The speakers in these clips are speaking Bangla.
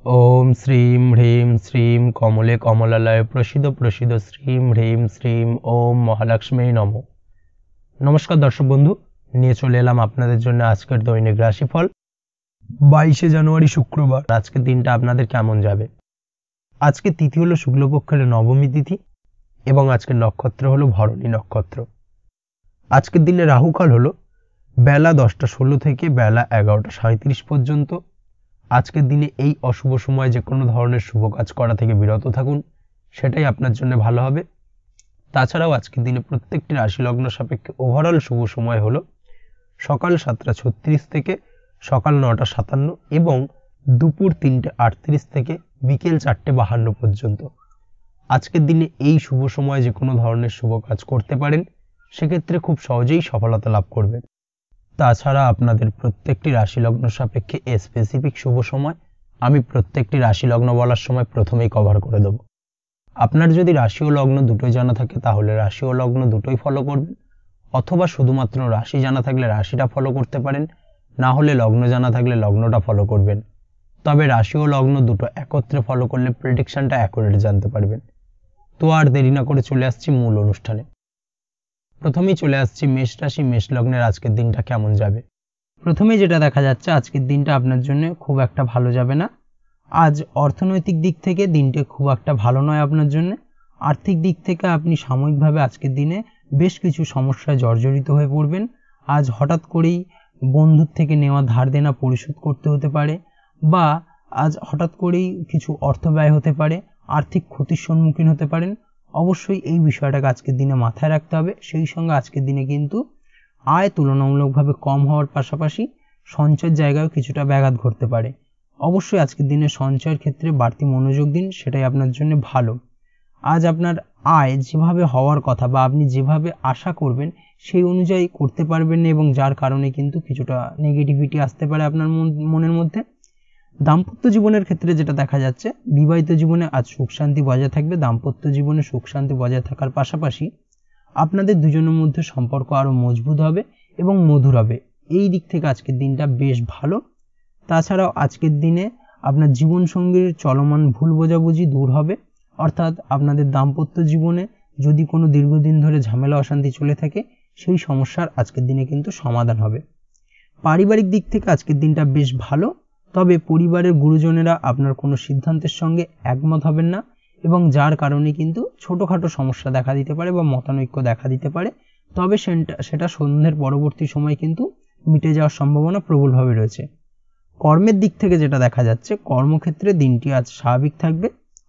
ओम श्रीं ह्रीं श्रीं कमले कमलालय प्रसिद्ध प्रसिद्ध श्रीं ह्रीं श्रीं ओम महालक्ष्मी नमो। नमस्कार दर्शक बंधु, নিয়ে চলে এলাম আপনাদের জন্য আজকের দৈনিক রাশিফল 22 জানুয়ারি শুক্রবার। আজকের দিনটা আপনাদের কেমন যাবে? আজকে তিথি হলো শুক্লপক্ষের নবমী তিথি এবং আজকের নক্ষত্র হলো ভরণী নক্ষত্র। আজকের দিনে রাহুকাল হলো বেলা 10:16 থেকে বেলা 11:37 পর্যন্ত। আজকের দিনে এই অশুভ সময় যে কোনো ধরনের শুভ কাজ করা থেকে বিরত থাকুন, সেটাই আপনার জন্য ভালো হবে। তাছাড়াও আজকের দিনে প্রত্যেকটি রাশি লগ্ন সাপেক্ষে ওভারঅল শুভ সময় হলো সকাল 7:36 থেকে সকাল 9:57 এবং দুপুর 3:38 থেকে বিকেল 4:52 পর্যন্ত। আজকের দিনে এই শুভ সময় যে কোনো ধরনের শুভ কাজ করতে পারেন, সেক্ষেত্রে খুব সহজেই সফলতা লাভ করবেন। তাছাড়া আপনাদের প্রত্যেকটি রাশি লগ্ন সাপেক্ষে স্পেসিফিক শুভ সময় আমি প্রত্যেকটি রাশি লগ্ন বলার সময় প্রথমেই কভার করে দেব। আপনার যদি রাশি ও লগ্ন দুটোই জানা থাকে তাহলে রাশি ও লগ্ন দুটোই ফলো করবেন, অথবা শুধুমাত্র রাশি জানা থাকলে রাশিটা ফলো করতে পারেন, না হলে লগ্ন জানা থাকলে লগ্নটা ফলো করবেন। তবে রাশি ও লগ্ন দুটো একত্রে ফলো করলে প্রেডিকশনটা অ্যাকুরেট জানতে পারবেন। তো আর দেরি না করে চলে আসছি মূল অনুষ্ঠানে। প্রথমেই চলে আসছি মেষ রাশি মেষ লগ্নের আজকের দিনটা কেমন যাবে। প্রথমে যেটা দেখা যাচ্ছে, আজকের দিনটা আপনার জন্য খুব একটা ভালো যাবে না। আজ অর্থনৈতিক দিক থেকে দিনটা খুব একটা ভালো নয় আপনার জন্য। আর্থিক দিক থেকে আপনি সাময়িকভাবে আজকের দিনে বেশ কিছু সমস্যায় জর্জরিত হয়ে পড়বেন। আজ হঠাৎ করেই বন্ধুর থেকে নেওয়া ধার দেনা পরিশোধ করতে হতে পারে, বা আজ হঠাৎ করেই কিছু অর্থ ব্যয় হতে পারে, আর্থিক ক্ষতির সম্মুখীন হতে পারেন। অবশ্যই এই বিষয়টাকে আজকের দিনে মাথায় রাখতে হবে। সেই সঙ্গে আজকের দিনে কিন্তু আয় তুলনামূলকভাবে কম হওয়ার পাশাপাশি সঞ্চয়ের জায়গায় কিছুটা ব্যাঘাত ঘটতে পারে। অবশ্যই আজকের দিনে সঞ্চয়ের ক্ষেত্রে বাড়তি মনোযোগ দিন, সেটাই আপনার জন্য ভালো। আজ আপনার আয় যেভাবে হওয়ার কথা বা আপনি যেভাবে আশা করবেন সেই অনুযায়ী করতে পারবেন না, এবং যার কারণে কিন্তু কিছুটা নেগেটিভিটি আসতে পারে আপনার মনের মধ্যে। দাম্পত্য জীবনের ক্ষেত্রে যেটা দেখা যাচ্ছে, বিবাহিত জীবনে আজ সুখ শান্তি বজায় থাকবে। দাম্পত্য জীবনে সুখ শান্তি বজায় থাকার পাশাপাশি আপনাদের দুজনের মধ্যে সম্পর্ক আরো মজবুত হবে এবং মধুর হবে। এই দিক থেকে আজকের দিনটা বেশ ভালো। তাছাড়াও আজকের দিনে আপনার জীবনসঙ্গীর চলমান ভুল বোঝাবুঝি দূর হবে, অর্থাৎ আপনাদের দাম্পত্য জীবনে যদি কোনো দীর্ঘদিন ধরে ঝামেলা অশান্তি চলে থাকে, সেই সমস্যার আজকের দিনে কিন্তু সমাধান হবে। পারিবারিক দিক থেকে আজকের দিনটা বেশ ভালো, তবে পরিবারের গুরুজনেরা আপনার কোনো সিদ্ধান্তের সঙ্গে একমত হবেন না, এবং যার কারণে কিন্তু ছোটোখাটো সমস্যা দেখা দিতে পারে বা মতানৈক্য দেখা দিতে পারে। তবে সেটা সন্ধ্যের পরবর্তী সময় কিন্তু মিটে যাওয়ার সম্ভাবনা প্রবলভাবে রয়েছে। কর্মের দিক থেকে যেটা দেখা যাচ্ছে, কর্মক্ষেত্রে দিনটি আজ স্বাভাবিক থাকবে।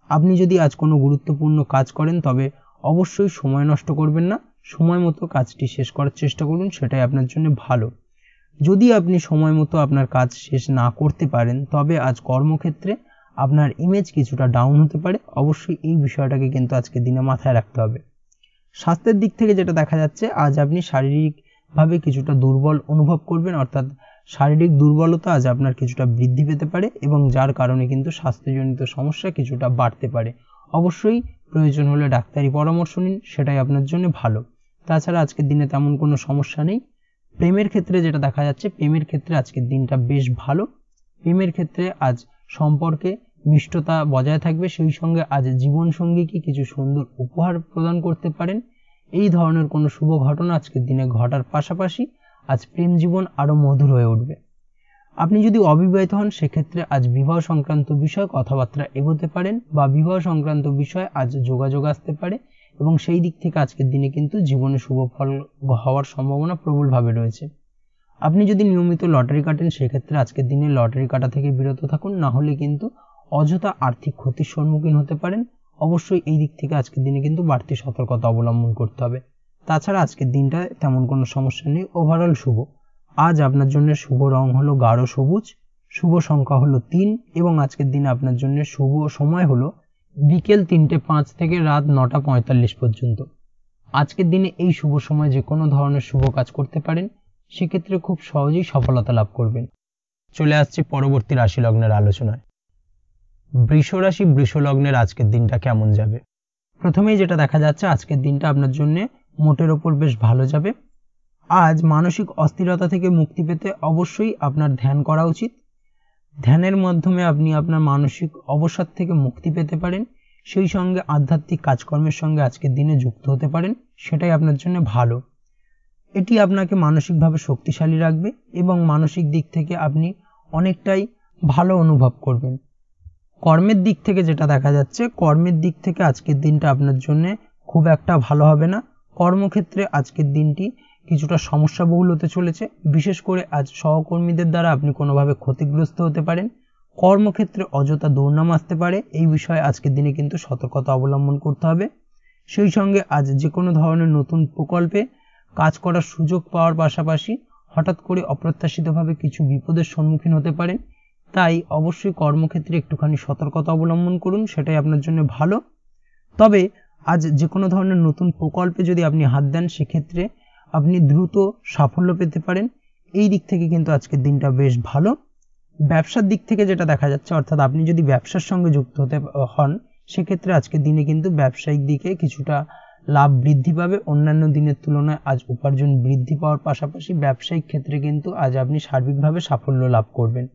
আপনি যদি আজ কোনো গুরুত্বপূর্ণ কাজ করেন তবে অবশ্যই সময় নষ্ট করবেন না, সময় মতো কাজটি শেষ করার চেষ্টা করুন, সেটাই আপনার জন্য ভালো। যদি আপনি সময় মতো আপনার কাজ শেষ না করতে পারেন তবে আজ কর্মক্ষেত্রে আপনার ইমেজ কিছুটা ডাউন হতে পারে। অবশ্যই এই বিষয়টাকে কিন্তু আজকের দিনে মাথায় রাখতে হবে। স্বাস্থ্যের দিক থেকে যেটা দেখা যাচ্ছে, আজ আপনি শারীরিকভাবে কিছুটা দুর্বল অনুভব করবেন, অর্থাৎ শারীরিক দুর্বলতা আজ আপনার কিছুটা বৃদ্ধি পেতে পারে, এবং যার কারণে কিন্তু স্বাস্থ্যজনিত সমস্যা কিছুটা বাড়তে পারে। অবশ্যই প্রয়োজন হলে ডাক্তারি পরামর্শ নিন, সেটাই আপনার জন্য ভালো। তাছাড়া আজকের দিনে তেমন কোনো সমস্যা নেই। প্রেমের ক্ষেত্রে যেটা দেখা যাচ্ছে, প্রেমের ক্ষেত্রে আজকের দিনটা বেশ ভালো। প্রেমের ক্ষেত্রে আজ সম্পর্কে মিষ্টতা বজায় থাকবে, সেই সঙ্গে আজ জীবনসঙ্গীকে কিছু সুন্দর উপহার প্রদান করতে পারেন। এই ধরনের কোনো শুভ ঘটনা আজকের দিনে ঘটার পাশাপাশি আজ প্রেম জীবন আরো মধুর হয়ে উঠবে। আপনি যদি অবিবাহিত হন, সেক্ষেত্রে আজ বিবাহ সংক্রান্ত বিষয়ে কথাবার্তা এগোতে পারেন, বা বিবাহ সংক্রান্ত বিষয়ে আজ যোগাযোগ আসতে পারে, এবং সেই দিক থেকে আজকের দিনে কিন্তু জীবনে শুভ ফল হওয়ার সম্ভাবনা প্রবলভাবে রয়েছে। আপনি যদি নিয়মিত লটারি কাটেন, সেক্ষেত্রে আজকের দিনে লটারি কাটা থেকে বিরত থাকুন, না হলে কিন্তু অযথা আর্থিক ক্ষতির সম্মুখীন হতে পারেন। অবশ্যই এই দিক থেকে আজকের দিনে কিন্তু বাড়তি সতর্কতা অবলম্বন করতে হবে। তাছাড়া আজকের দিনটা তেমন কোনো সমস্যা নেই, ওভারঅল শুভ। আজ আপনার জন্য শুভ রং হলো গাঢ় সবুজ, শুভ সংখ্যা হলো 3, এবং আজকের দিনে আপনার জন্য শুভ সময় হলো বিকেল 3:05 থেকে রাত 9:45 পর্যন্ত। আজকের দিনে এই শুভ সময় যে কোনো ধরনের শুভ কাজ করতে পারেন, সেক্ষেত্রে খুব সহজেই সফলতা লাভ করবেন। চলে আসছি পরবর্তী রাশি লগ্নের আলোচনায়। বৃষ রাশি বৃষ লগ্নের আজকের দিনটা কেমন যাবে। প্রথমেই যেটা দেখা যাচ্ছে, আজকের দিনটা আপনার জন্য মোটের ওপর বেশ ভালো যাবে। আজ মানসিক অস্থিরতা থেকে মুক্তি পেতে অবশ্যই আপনার ধ্যান করা উচিত। ধ্যানের মাধ্যমে আপনি আপনার মানসিক অবসাদ থেকে মুক্তি পেতে পারেন, সেই সঙ্গে আধ্যাত্মিক কাজকর্মের সঙ্গে আজকের দিনে যুক্ত হতে পারেন, সেটাই আপনার জন্য ভালো। এটি আপনাকে মানসিকভাবে শক্তিশালী রাখবে এবং মানসিক দিক থেকে আপনি অনেকটাই ভালো অনুভব করবেন। কর্মের দিক থেকে যেটা দেখা যাচ্ছে, কর্মের দিক থেকে আজকের দিনটা আপনার জন্য খুব একটা ভালো হবে না। কর্মক্ষেত্রে আজকের দিনটি কিছুটা সমস্যাবহুল হতে চলেছে, বিশেষ করে আজ সহকর্মীদের দ্বারা আপনি কোনোভাবে ক্ষতিগ্রস্ত হতে পারেন। কর্মক্ষেত্রে অযথা দুর্নাম আসতে পারে, এই বিষয়ে আজকের দিনে কিন্তু সতর্কতা অবলম্বন করতে হবে। সেই সঙ্গে আজ যে কোনো ধরনের নতুন প্রকল্পে কাজ করার সুযোগ পাওয়ার পাশাপাশি হঠাৎ করে অপ্রত্যাশিতভাবে কিছু বিপদের সম্মুখীন হতে পারেন, তাই অবশ্যই কর্মক্ষেত্রে একটুখানি সতর্কতা অবলম্বন করুন, সেটাই আপনার জন্য ভালো। তবে আজ যে কোনো ধরনের নতুন প্রকল্পে যদি আপনি হাত দেন, সেক্ষেত্রে আপনি দ্রুত সাফল্য পেতে পারেন, এই দিক থেকে কিন্তু আজকের দিনটা বেশ ভালো। ব্যবসার দিক থেকে যেটা দেখা যাচ্ছে, অর্থাৎ আপনি যদি ব্যবসার সঙ্গে যুক্ত হতে হন, সেক্ষেত্রে আজকের দিনে কিন্তু ব্যবসায়িক দিকে কিছুটা লাভ বৃদ্ধি পাবে। অন্যান্য দিনের তুলনায় আজ উপার্জন বৃদ্ধি পাওয়ার পাশাপাশি ব্যবসায়িক ক্ষেত্রে কিন্তু আজ আপনি সার্বিকভাবে সাফল্য লাভ করবেন।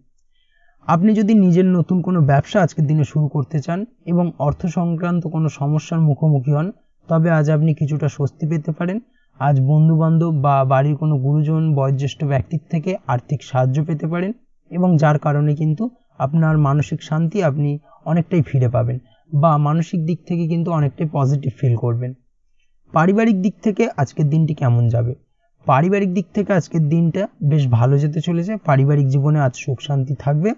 আপনি যদি নিজের নতুন কোনো ব্যবসা আজকের দিনে শুরু করতে চান এবং অর্থ সংক্রান্ত কোনো সমস্যার মুখোমুখি হন, তবে আজ আপনি কিছুটা স্বস্তি পেতে পারেন। আজ বন্ধুবান্ধব বা বাড়ির কোনো গুরুজন বয়োজ্যেষ্ঠ ব্যক্তির থেকে আর্থিক সাহায্য পেতে পারেন এবং যার কারণে কিন্তু আপনার মানসিক শান্তি আপনি অনেকটাই ফিরে পাবেন বা মানসিক দিক থেকে কিন্তু অনেকটাই পজিটিভ ফিল করবেন। পারিবারিক দিক থেকে আজকের দিনটি কেমন যাবে? পারিবারিক দিক থেকে আজকের দিনটা বেশ ভালো যেতে চলেছে। পারিবারিক জীবনে আজ সুখ শান্তি থাকবে,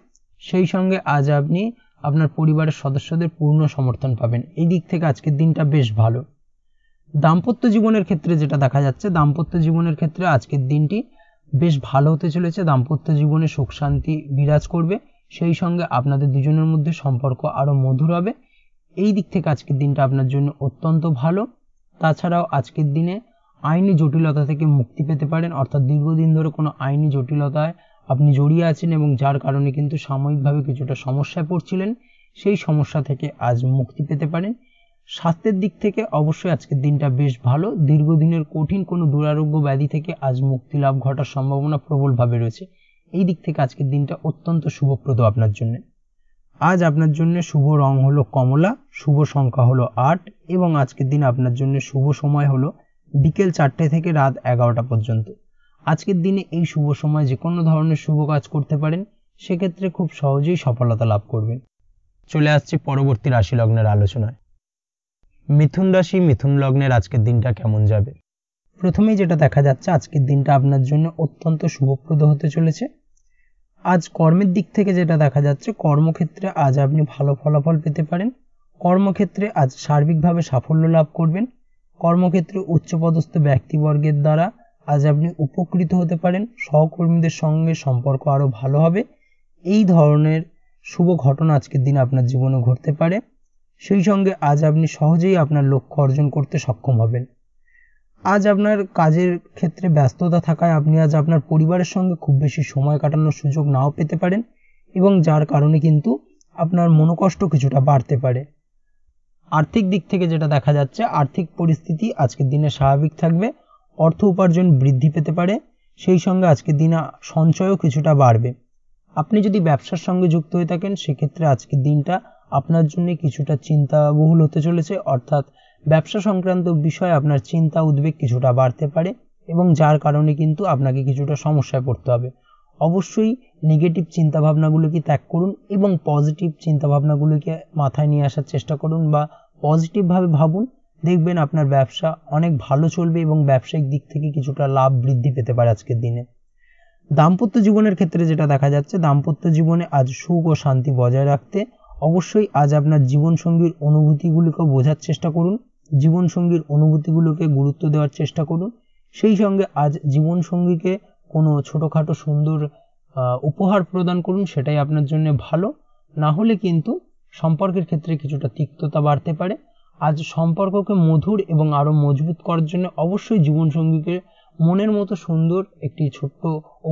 সেই সঙ্গে আজ আপনি আপনার পরিবারের সদস্যদের পূর্ণ সমর্থন পাবেন, এই দিক থেকে আজকের দিনটা বেশ ভালো। দাম্পত্য জীবনের ক্ষেত্রে যেটা দেখা যাচ্ছে, দাম্পত্য জীবনের ক্ষেত্রে আজকের দিনটি বেশ ভালো হতে চলেছে। দাম্পত্য জীবনে সুখ শান্তি বিরাজ করবে, সেই সঙ্গে আপনাদের দুজনের মধ্যে সম্পর্ক আরো মধুর হবে, এই দিক থেকে আজকের দিনটা আপনার জন্য অত্যন্ত ভালো। তাছাড়াও আজকের দিনে আইনি জটিলতা থেকে মুক্তি পেতে পারেন, অর্থাৎ দীর্ঘদিন ধরে কোনো আইনি জটিলতায় আপনি জড়িয়ে আছেন এবং যার কারণে কিন্তু সাময়িকভাবে কিছুটা সমস্যায় পড়ছিলেন, সেই সমস্যা থেকে আজ মুক্তি পেতে পারেন। স্বাস্থ্যের দিক থেকে অবশ্যই আজকের দিনটা বেশ ভালো। দীর্ঘদিনের কঠিন কোনো দুরারোগ্য ব্যাধি থেকে আজ মুক্তি লাভ ঘটার সম্ভাবনা প্রবলভাবে রয়েছে, এই দিক থেকে আজকের দিনটা অত্যন্ত শুভপ্রদ আপনার জন্য। আজ আপনার জন্য শুভ রং হলো কমলা, শুভ সংখ্যা হলো 8 এবং আজকের দিন আপনার জন্য শুভ সময় হলো বিকেল 4টে থেকে রাত 11টা পর্যন্ত। আজকের দিনে এই শুভ সময় যে কোনো ধরনের শুভ কাজ করতে পারেন, সেক্ষেত্রে খুব সহজেই সফলতা লাভ করবেন। চলে আসছি পরবর্তী রাশি লগ্নের আলোচনায়। মিথুন রাশি, মিথুন লগ্নের আজকের দিনটা কেমন যাবে? প্রথমেই যেটা দেখা যাচ্ছে, আজকের দিনটা আপনার জন্য অত্যন্ত শুভপ্রদ হতে চলেছে। আজ কর্মের দিক থেকে যেটা দেখা যাচ্ছে, কর্মক্ষেত্রে আজ আপনি ভালো ফলাফল পেতে পারেন। কর্মক্ষেত্রে আজ সার্বিকভাবে সাফল্য লাভ করবেন। কর্মক্ষেত্রে উচ্চপদস্থ ব্যক্তিবর্গের দ্বারা আজ আপনি উপকৃত হতে পারেন। সহকর্মীদের সঙ্গে সম্পর্ক আরো ভালো হবে, এই ধরনের শুভ ঘটনা আজকের দিন আপনার জীবনে ঘটতে পারে। সেই সঙ্গে আজ আপনি সহজেই আপনার লক্ষ্য অর্জন করতে সক্ষম হবেন। আজ আপনার কাজের ক্ষেত্রে ব্যস্ততা থাকায় আপনি আজ আপনার পরিবারের সঙ্গে খুব বেশি সময় কাটানোর সুযোগ নাও পেতে পারেন এবং যার কারণে কিন্তু আপনার মনোকষ্ট কিছুটা বাড়তে পারে। আর্থিক দিক থেকে যেটা দেখা যাচ্ছে, আর্থিক পরিস্থিতি আজকের দিনে স্বাভাবিক থাকবে, অর্থ উপার্জন বৃদ্ধি পেতে পারে, সেই সঙ্গে আজকের দিনে সঞ্চয়ও কিছুটা বাড়বে। আপনি যদি ব্যবসার সঙ্গে যুক্ত হয়ে থাকেন, সেক্ষেত্রে আজকের দিনটা আপনার জন্য কিছুটা চিন্তাবহুল হতে চলেছে, অর্থাৎ ব্যবসা সংক্রান্ত বিষয়ে আপনার চিন্তা উদ্বেগ কিছুটা বাড়তে পারে এবং যার কারণে কিন্তু আপনাকে কিছুটা সমস্যায় পড়তে হবে। অবশ্যই নেগেটিভ চিন্তাভাবনাগুলোকে ত্যাগ করুন এবং পজিটিভ চিন্তাভাবনাগুলোকে মাথায় নিয়ে আসার চেষ্টা করুন বা পজিটিভভাবে ভাবুন, দেখবেন আপনার ব্যবসা অনেক ভালো চলবে এবং ব্যবসায়িক দিক থেকে কিছুটা লাভ বৃদ্ধি পেতে পারে আজকের দিনে। দাম্পত্য জীবনের ক্ষেত্রে যেটা দেখা যাচ্ছে, দাম্পত্য জীবনে আজ সুখ ও শান্তি বজায় রাখতে অবশ্যই আজ আপনার জীবনসঙ্গীর অনুভূতিগুলোকে বোঝার চেষ্টা করুন, জীবনসঙ্গীর অনুভূতিগুলোকে গুরুত্ব দেওয়ার চেষ্টা করুন। সেই সঙ্গে আজ জীবনসঙ্গীকে কোনো ছোটোখাটো সুন্দর উপহার প্রদান করুন, সেটাই আপনার জন্য ভালো। না হলে কিন্তু সম্পর্কের ক্ষেত্রে কিছুটা তিক্ততা বাড়তে পারে। আজ সম্পর্ককে মধুর এবং আরো মজবুত করার জন্য অবশ্যই জীবনসঙ্গীকে মনের মতো সুন্দর একটি ছোট্ট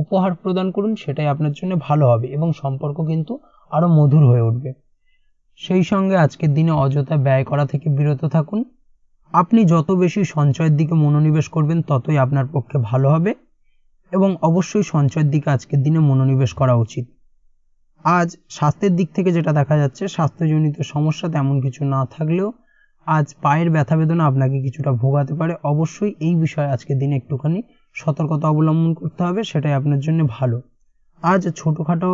উপহার প্রদান করুন, সেটাই আপনার জন্য ভালো হবে এবং সম্পর্ক কিন্তু আরো মধুর হয়ে উঠবে। সেই সঙ্গে আজকের দিনে অযথা ব্যয় করা থেকে বিরত থাকুন। আপনি যত বেশি সঞ্চয়ের দিকে মনোনিবেশ করবেন, ততই আপনার পক্ষে ভালো হবে এবং অবশ্যই সঞ্চয়ের দিকে আজকের দিনে মনোনিবেশ করা উচিত। আজ স্বাস্থ্যের দিক থেকে যেটা দেখা যাচ্ছে, স্বাস্থ্যজনিত সমস্যা তেমন কিছু না থাকলেও আজ পায়ের ব্যথা বেদনা আপনাকে কিছুটা ভোগাতে পারে। অবশ্যই এই বিষয়ে আজকের দিনে একটুখানি সতর্কতা অবলম্বন করতে হবে, সেটাই আপনার জন্য ভালো। আজ ছোটোখাটো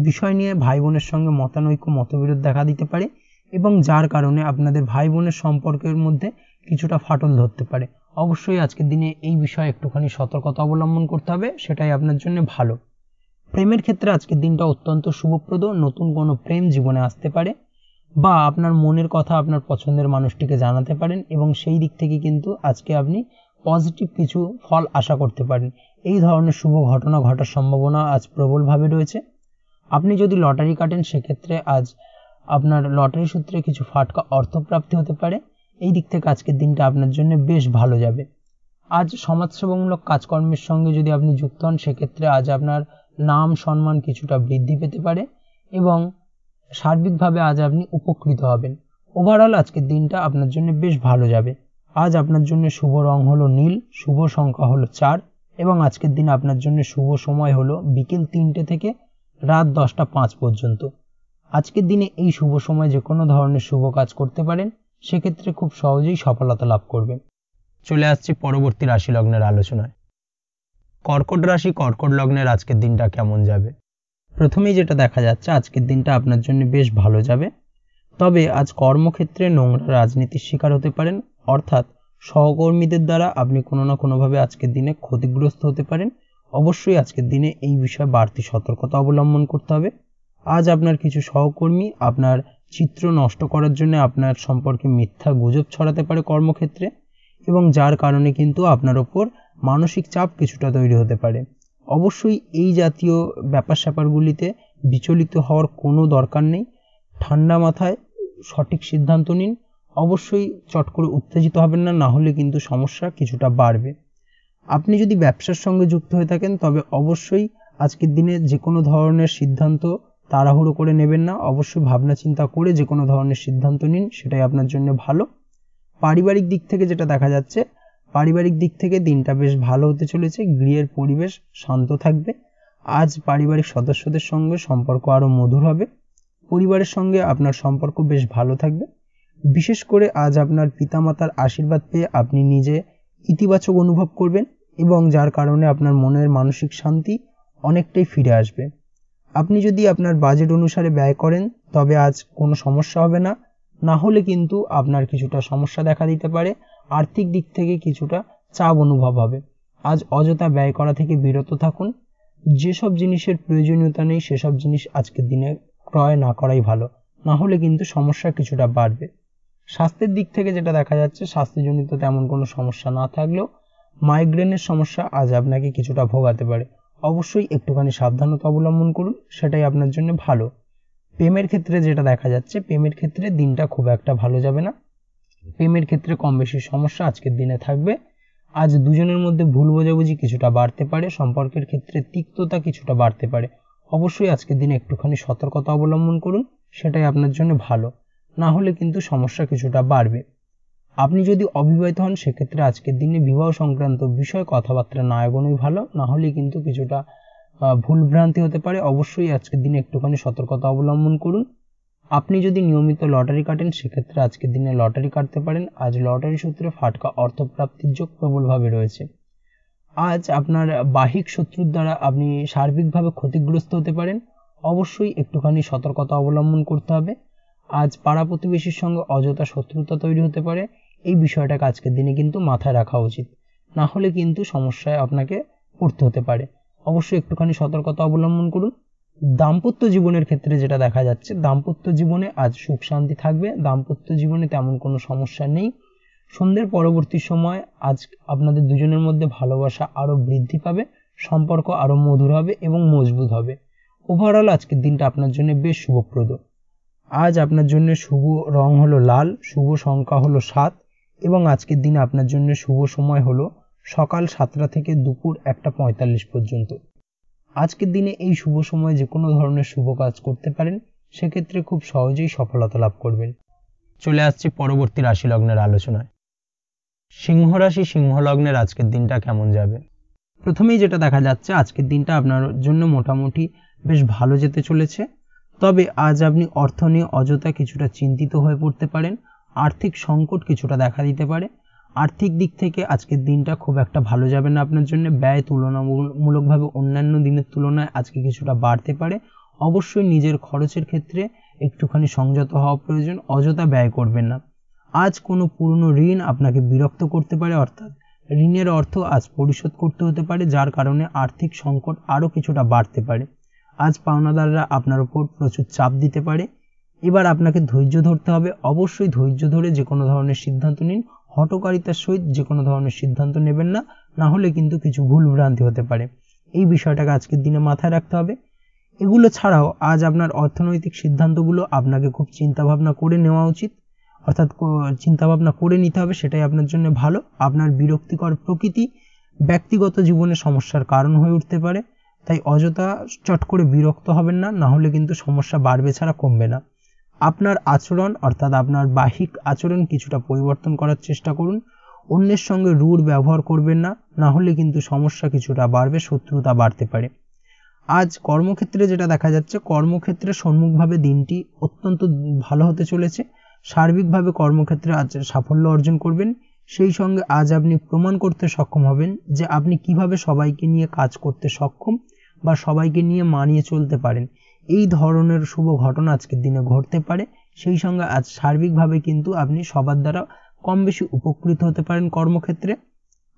বিষয় নিয়ে ভাই বোনের সঙ্গে মতানৈক্য মতবিরোধ দেখা দিতে পারে এবং যার কারণে আপনাদের ভাই বোনের সম্পর্কের মধ্যে কিছুটা ফাটল ধরতে পারে। অবশ্যই আজকের দিনে এই বিষয়ে একটুখানি সতর্কতা অবলম্বন করতে হবে, সেটাই আপনার জন্য ভালো। প্রেমের ক্ষেত্রে আজকের দিনটা অত্যন্ত শুভপ্রদ। নতুন কোনো প্রেম জীবনে আসতে পারে বা আপনার মনের কথা আপনার পছন্দের মানুষটিকে জানাতে পারেন এবং সেই দিক থেকে কিন্তু আজকে আপনি পজিটিভ কিছু ফল আশা করতে পারেন। এই ধরনের শুভ ঘটনা ঘটার সম্ভাবনা আজ প্রবলভাবে রয়েছে। আপনি যদি লটারি কাটেন সেক্ষেত্রে আজ আপনার লটারি সূত্রে কিছু ফাটকা অর্থপ্রাপ্তি হতে পারে। এই দিক থেকে আজকের দিনটা আপনার জন্য বেশ ভালো যাবে। আজ সমাজসেবামূলক কাজকর্মের সঙ্গে যদি আপনি যুক্ত হন সেক্ষেত্রে আজ আপনার নাম সম্মান কিছুটা বৃদ্ধি পেতে পারে এবং সার্বিকভাবে আজ আপনি উপকৃত হবেন। ওভারঅল আজকের দিনটা আপনার জন্য বেশ ভালো যাবে। আজ আপনার জন্য শুভ রং হলো নীল, শুভ সংখ্যা হলো 4 এবং আজকের দিন আপনার জন্য শুভ সময় হলো বিকেল 3টে থেকে রাত 10টা 5 পর্যন্ত। আজকের দিনে এই শুভ সময় যে কোনো ধরনের শুভ কাজ করতে পারেন, সেক্ষেত্রে খুব সহজেই সফলতা লাভ করবেন। চলে আসছি পরবর্তী রাশি লগ্নের আলোচনায়। কর্কট রাশি কর্কট লগ্নের আজকের দিনটা কেমন যাবে? প্রথমেই যেটা দেখা যাচ্ছে, আজকের দিনটা আপনার জন্য বেশ ভালো যাবে। তবে আজ কর্মক্ষেত্রে নোংরা রাজনীতির শিকার হতে পারেন, অর্থাৎ সহকর্মীদের দ্বারা আপনি কোনো না কোনোভাবে আজকের দিনে ক্ষতিগ্রস্ত হতে পারেন। অবশ্যই আজকের দিনে এই বিষয়ে বাড়তি সতর্কতা অবলম্বন করতে হবে। আজ আপনার কিছু সহকর্মী আপনার চিত্র নষ্ট করার জন্য আপনার সম্পর্কে মিথ্যা গুজব ছড়াতে পারে কর্মক্ষেত্রে এবং যার কারণে কিন্তু আপনার ওপর মানসিক চাপ কিছুটা তৈরি হতে পারে। অবশ্যই এই জাতীয় ব্যাপার স্যাপারগুলিতে বিচলিত হওয়ার কোনো দরকার নেই। ঠান্ডা মাথায় সঠিক সিদ্ধান্ত নিন। অবশ্যই চট করে উত্তেজিত হবেন না, না হলে কিন্তু সমস্যা কিছুটা বাড়বে। আপনি যদি ব্যবসার সঙ্গে যুক্ত হয়ে থাকেন তবে অবশ্যই আজকের দিনে যে কোনো ধরনের সিদ্ধান্ত তাড়াহুড়ো করে নেবেন না। অবশ্যই ভাবনা চিন্তা করে যে কোনো ধরনের সিদ্ধান্ত নিন, সেটাই আপনার জন্য ভালো। পারিবারিক দিক থেকে যেটা দেখা যাচ্ছে, পারিবারিক দিক থেকে দিনটা বেশ ভালো হতে চলেছে। গৃহের পরিবেশ শান্ত থাকবে। আজ পারিবারিক সদস্যদের সঙ্গে সম্পর্ক আরও মধুর হবে। পরিবারের সঙ্গে আপনার সম্পর্ক বেশ ভালো থাকবে। বিশেষ করে আজ আপনার পিতামাতার আশীর্বাদ পেয়ে আপনি নিজে ইতিবাচক অনুভব করবেন এবং যার কারণে আপনার মনের মানসিক শান্তি অনেকটাই ফিরে আসবে। আপনি যদি আপনার বাজেট অনুসারে ব্যয় করেন তবে আজ কোনো সমস্যা হবে না, না হলে কিন্তু আপনার কিছুটা সমস্যা দেখা দিতে পারে। আর্থিক দিক থেকে কিছুটা চাপ অনুভব হবে। আজ অযথা ব্যয় করা থেকে বিরত থাকুন। যেসব জিনিসের প্রয়োজনীয়তা নেই সেসব জিনিস আজকের দিনে ক্রয় না করাই ভালো, না হলে কিন্তু সমস্যা কিছুটা বাড়বে। স্বাস্থ্যের দিক থেকে যেটা দেখা যাচ্ছে, স্বাস্থ্যজনিত তেমন কোনো সমস্যা না থাকলেও মাইগ্রেনের সমস্যা আজ আপনাকে কিছুটা ভোগাতে পারে। অবশ্যই একটুখানি সাবধানতা অবলম্বন করুন, সেটাই আপনার জন্য ভালো। প্রেমের ক্ষেত্রে যেটা দেখা যাচ্ছে, প্রেমের ক্ষেত্রে দিনটা খুব একটা ভালো যাবে না। প্রেমের ক্ষেত্রে কম বেশি সমস্যা আজকের দিনে থাকবে। আজ দুজনের মধ্যে ভুল বোঝাবুঝি কিছুটা বাড়তে পারে, সম্পর্কের ক্ষেত্রে তিক্ততা কিছুটা বাড়তে পারে। অবশ্যই আজকের দিনে একটুখানি সতর্কতা অবলম্বন করুন, সেটাই আপনার জন্য ভালো, না হলে কিন্তু সমস্যা কিছুটা বাড়বে। আপনি যদি অবিবাহিত হন সেক্ষেত্রে আজকের দিনে বিবাহ সংক্রান্ত বিষয়ে কথাবার্তা না এগোনোই ভালো, না হলে কিন্তু কিছুটা ভুলভ্রান্তি হতে পারে। অবশ্যই আজকের দিনে একটুখানি সতর্কতা অবলম্বন করুন। আপনি যদি নিয়মিত লটারি কাটেন সেক্ষেত্রে আজকের দিনে লটারি কাটতে পারেন। আজ লটারি সূত্রে ফাটকা অর্থপ্রাপ্তির যোগ প্রবলভাবে রয়েছে। আজ আপনার বাহিক শত্রুর দ্বারা আপনি সার্বিকভাবে ক্ষতিগ্রস্ত হতে পারেন। অবশ্যই একটুখানি সতর্কতা অবলম্বন করতে হবে। আজ পাড়া প্রতিবেশীর সঙ্গে অযথা শত্রুতা তৈরি হতে পারে। এই বিষয়টাকে আজকের দিনে কিন্তু মাথায় রাখা উচিত, না হলে কিন্তু সমস্যায় আপনাকে পড়তে হতে পারে। অবশ্যই একটুখানি সতর্কতা অবলম্বন করুন। দাম্পত্য জীবনের ক্ষেত্রে যেটা দেখা যাচ্ছে, দাম্পত্য জীবনে আজ সুখ শান্তি থাকবে। দাম্পত্য জীবনে তেমন কোনো সমস্যা নেই। সন্ধ্যের পরবর্তী সময় আজ আপনাদের দুজনের মধ্যে ভালোবাসা আরো বৃদ্ধি পাবে, সম্পর্ক আরো মধুর হবে এবং মজবুত হবে। ওভারঅল আজকের দিনটা আপনার জন্য বেশ শুভপ্রদ। আজ আপনার জন্য শুভ রং হলো লাল, শুভ সংখ্যা হলো 7 এবং আজকের দিনে আপনার জন্য শুভ সময় হলো সকাল 7টা থেকে দুপুর 1:45 পর্যন্ত। আজকের দিনে এই শুভ সময়ে যে কোনো ধরনের শুভ কাজ করতে পারেন, সেক্ষেত্রে খুব সহজেই সফলতা লাভ করবেন। চলে আসছি পরবর্তী রাশি লগ্নের আলোচনায়। সিংহ রাশি সিংহ লগ্নের আজকের দিনটা কেমন যাবে? প্রথমেই যেটা দেখা যাচ্ছে, আজকের দিনটা আপনার জন্য মোটামুটি বেশ ভালো যেতে চলেছে। তবে আজ আপনি অর্থ নিয়ে অযথা কিছুটা চিন্তিত হয়ে পড়তে পারেন। আর্থিক সংকট কিছুটা দেখা দিতে পারে। আর্থিক দিক থেকে আজকের দিনটা খুব একটা ভালো যাবে না আপনার জন্য। ব্যয় তুলনামূলকভাবে অন্যান্য দিনের তুলনায় আজকে কিছুটা বাড়তে পারে। অবশ্যই নিজের খরচের ক্ষেত্রে একটুখানি সংযত হওয়া প্রয়োজন। অযথা ব্যয় করবেন না। আজ কোনো পুরনো ঋণ আপনাকে বিরক্ত করতে পারে, অর্থাৎ ঋণের অর্থ আজ পরিশোধ করতে হতে পারে, যার কারণে আর্থিক সংকট আরও কিছুটা বাড়তে পারে। আজ পাওনাদাররা আপনার উপর প্রচুর চাপ দিতে পারে। এবার আপনাকে ধৈর্য ধরতে হবে। অবশ্যই ধৈর্য ধরে যে কোনো ধরনের সিদ্ধান্ত নিন। হঠকারিতার সহিত যে কোনো ধরনের সিদ্ধান্ত নেবেন না, না হলে কিন্তু কিছু ভুল ভ্রান্তি হতে পারে। এই বিষয়টাকে আজকের দিনে মাথায় রাখতে হবে। এগুলো ছাড়াও আজ আপনার অর্থনৈতিক সিদ্ধান্তগুলো আপনাকে খুব চিন্তাভাবনা করে নেওয়া উচিত, অর্থাৎ চিন্তাভাবনা করে নিতে হবে, সেটাই আপনার জন্য ভালো। আপনার বিরক্তিকর প্রকৃতি ব্যক্তিগত জীবনে সমস্যার কারণ হয়ে উঠতে পারে, তাই অযথা চট করে বিরক্ত হবেন না, না হলে কিন্তু সমস্যা বাড়বে ছাড়া কমবে না। আপনার আচরণ অর্থাৎ আপনার বাহ্যিক আচরণ কিছুটা পরিবর্তন করার চেষ্টা করুন। অন্যের সঙ্গে রূঢ় ব্যবহার করবেন না, না হলে কিন্তু সমস্যা কিছুটা বাড়বে, শত্রুতা বাড়তে পারে। আজ কর্মক্ষেত্রে যেটা দেখা যাচ্ছে, কর্মক্ষেত্রে সম্মুখভাবে দিনটি অত্যন্ত ভালো হতে চলেছে। সার্বিকভাবে কর্মক্ষেত্রে আজ সাফল্য অর্জন করবেন। সেই সঙ্গে আজ আপনি প্রমাণ করতে সক্ষম হবেন যে আপনি কিভাবে সবাইকে নিয়ে কাজ করতে সক্ষম বা সবাইকে নিয়ে মানিয়ে চলতে পারেন। এই ধরনের শুভ ঘটনা আজকের দিনে ঘটতে পারে। সেই সঙ্গে আজ সার্বিকভাবে কিন্তু আপনি সবার দ্বারা কম বেশি উপকৃত হতে পারেন কর্মক্ষেত্রে।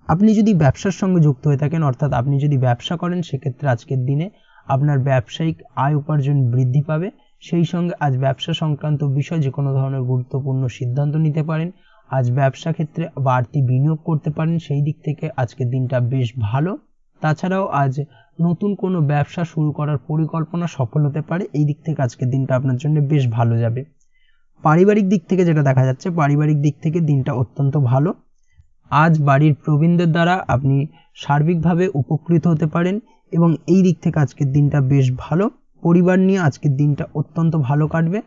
আপনি যদি ব্যবসার সঙ্গে যুক্ত হয়ে থাকেন, অর্থাৎ আপনি যদি ব্যবসা করেন, সেক্ষেত্রে আজকের দিনে আপনার ব্যবসায়িক আয় উপার্জন বৃদ্ধি পাবে। সেই সঙ্গে আজ ব্যবসা সংক্রান্ত বিষয় যে কোনো ধরনের গুরুত্বপূর্ণ সিদ্ধান্ত নিতে পারেন। আজ ব্যবসা ক্ষেত্রে বাড়তি বিনিয়োগ করতে পারেন, সেই দিক থেকে আজকের দিনটা বেশ ভালো। তাছাড়াও আজ নতুন কোনো ব্যবসা শুরু করার পরিকল্পনা সফল হতে পারে। এই দিক থেকে আজকের দিনটা আপনার জন্য বেশ ভালো যাবে। পারিবারিক দিক থেকে যেটা দেখা যাচ্ছে, পারিবারিক দিক থেকে দিনটা অত্যন্ত ভালো। আজ বাড়ির প্রবীণদের দ্বারা আপনি সার্বিকভাবে উপকৃত হতে পারেন এবং এই দিক থেকে আজকের দিনটা বেশ ভালো। পরিবার নিয়ে আজকের দিনটা অত্যন্ত ভালো কাটবে।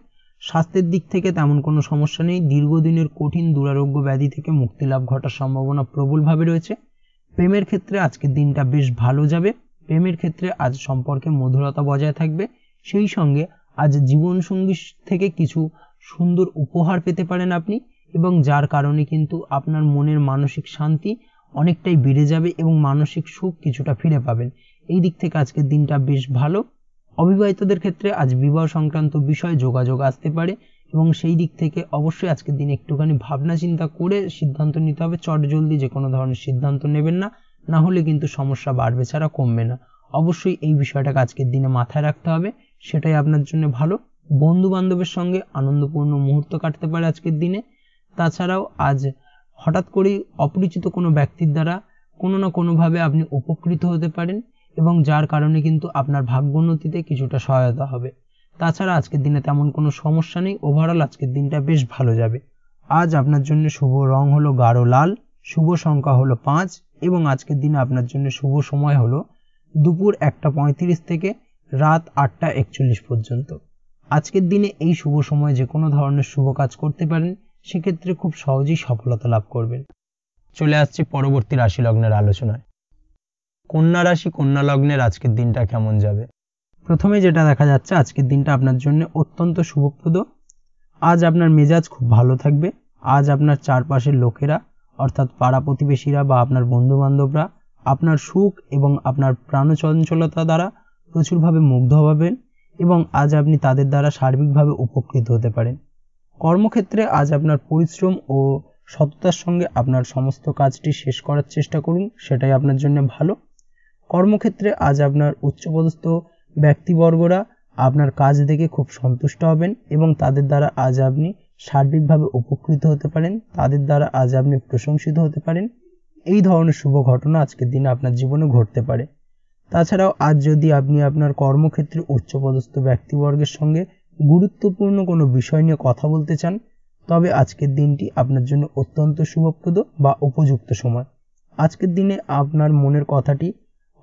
স্বাস্থ্যের দিক থেকে তেমন কোনো সমস্যা নেই। দীর্ঘদিনের কঠিন দুরারোগ্য ব্যাধি থেকে মুক্তি লাভ ঘটার সম্ভাবনা প্রবলভাবে রয়েছে। প্রেমের ক্ষেত্রে আজকের দিনটা বেশ ভালো যাবে। প্রেমের ক্ষেত্রে আজ সম্পর্কে মধুরতা বজায় থাকবে। সেই সঙ্গে আজ জীবনসঙ্গী থেকে কিছু সুন্দর উপহার পেতে পারেন আপনি, এবং যার কারণে কিন্তু আপনার মনের মানসিক শান্তি অনেকটাই বেড়ে যাবে এবং মানসিক সুখ কিছুটা ফিরে পাবেন। এই দিক থেকে আজকের দিনটা বেশ ভালো। অবিবাহিতদের ক্ষেত্রে আজ বিবাহ সংক্রান্ত বিষয়ে যোগাযোগ আসতে পারে এবং সেই দিক থেকে অবশ্যই আজকের দিনে একটুখানি ভাবনা চিন্তা করে সিদ্ধান্ত নিতে হবে। চটজলদি যে কোনো ধরনের সিদ্ধান্ত নেবেন না, না হলে কিন্তু সমস্যা বাড়বে ছাড়া কমবে না। অবশ্যই এই বিষয়টাকে আজকের দিনে মাথায় রাখতে হবে, সেটাই আপনার জন্য ভালো। বন্ধু বান্ধবের সঙ্গে আনন্দপূর্ণ মুহূর্ত কাটতে পারে আজকের দিনে। তাছাড়াও আজ হঠাৎ করেই অপরিচিত কোনো ব্যক্তির দ্বারা কোনো না কোনোভাবে আপনি উপকৃত হতে পারেন এবং যার কারণে কিন্তু আপনার ভাগ্যোন্নতিতে কিছুটা সহায়তা হবে। তাছাড়া আজকের দিনে তেমন কোনো সমস্যা নেই। ওভারঅল আজকের দিনটা বেশ ভালো যাবে। আজ আপনার জন্য শুভ রং হলো গাঢ় লাল, শুভ সংখ্যা হলো 5 এবং আজকের দিনে আপনার জন্য শুভ সময় হলো দুপুর 1:35 থেকে রাত 8:41 পর্যন্ত। আজকের দিনে এই শুভ সময় যে কোনো ধরনের শুভ কাজ করতে পারেন, সেক্ষেত্রে খুব সহজেই সফলতা লাভ করবেন। চলে আসছি পরবর্তী রাশি লগ্নের আলোচনায়। কন্যা রাশি, কন্যা লগ্নের আজকের দিনটা কেমন যাবে? প্রথমে যেটা দেখা যাচ্ছে, আজকের দিনটা আপনার জন্য অত্যন্ত শুভপ্রদ। আজ আপনার মেজাজ খুব ভালো থাকবে। আজ আপনার চারপাশের লোকেরা অর্থাৎ পাড়া প্রতিবেশীরা বা আপনার বন্ধু বান্ধবরা আপনার সুখ এবং আপনার প্রাণচঞ্চলতা দ্বারা প্রচুরভাবে মুগ্ধ হবেন এবং আজ আপনি তাদের দ্বারা সার্বিকভাবে উপকৃত হতে পারেন। কর্মক্ষেত্রে আজ আপনার পরিশ্রম ও সততার সঙ্গে আপনার সমস্ত কাজটি শেষ করার চেষ্টা করুন, সেটাই আপনার জন্য ভালো। কর্মক্ষেত্রে আজ আপনার উচ্চপদস্থ ব্যক্তিবর্গরা আপনার কাজ দেখে খুব সন্তুষ্ট হবেন এবং তাদের দ্বারা আজ আপনি সার্বিকভাবে উপকৃত হতে পারেন। তাদের দ্বারা আজ আপনি প্রশংসিত হতে পারেন। এই ধরনের শুভ ঘটনা আজকের দিনে আপনার জীবনে ঘটতে পারে। তাছাড়াও আজ যদি আপনি আপনার কর্মক্ষেত্রে উচ্চপদস্থ ব্যক্তিবর্গের সঙ্গে গুরুত্বপূর্ণ কোনো বিষয় নিয়ে কথা বলতে চান, তবে আজকের দিনটি আপনার জন্য অত্যন্ত শুভপ্রদ বা উপযুক্ত সময়। আজকের দিনে আপনার মনের কথাটি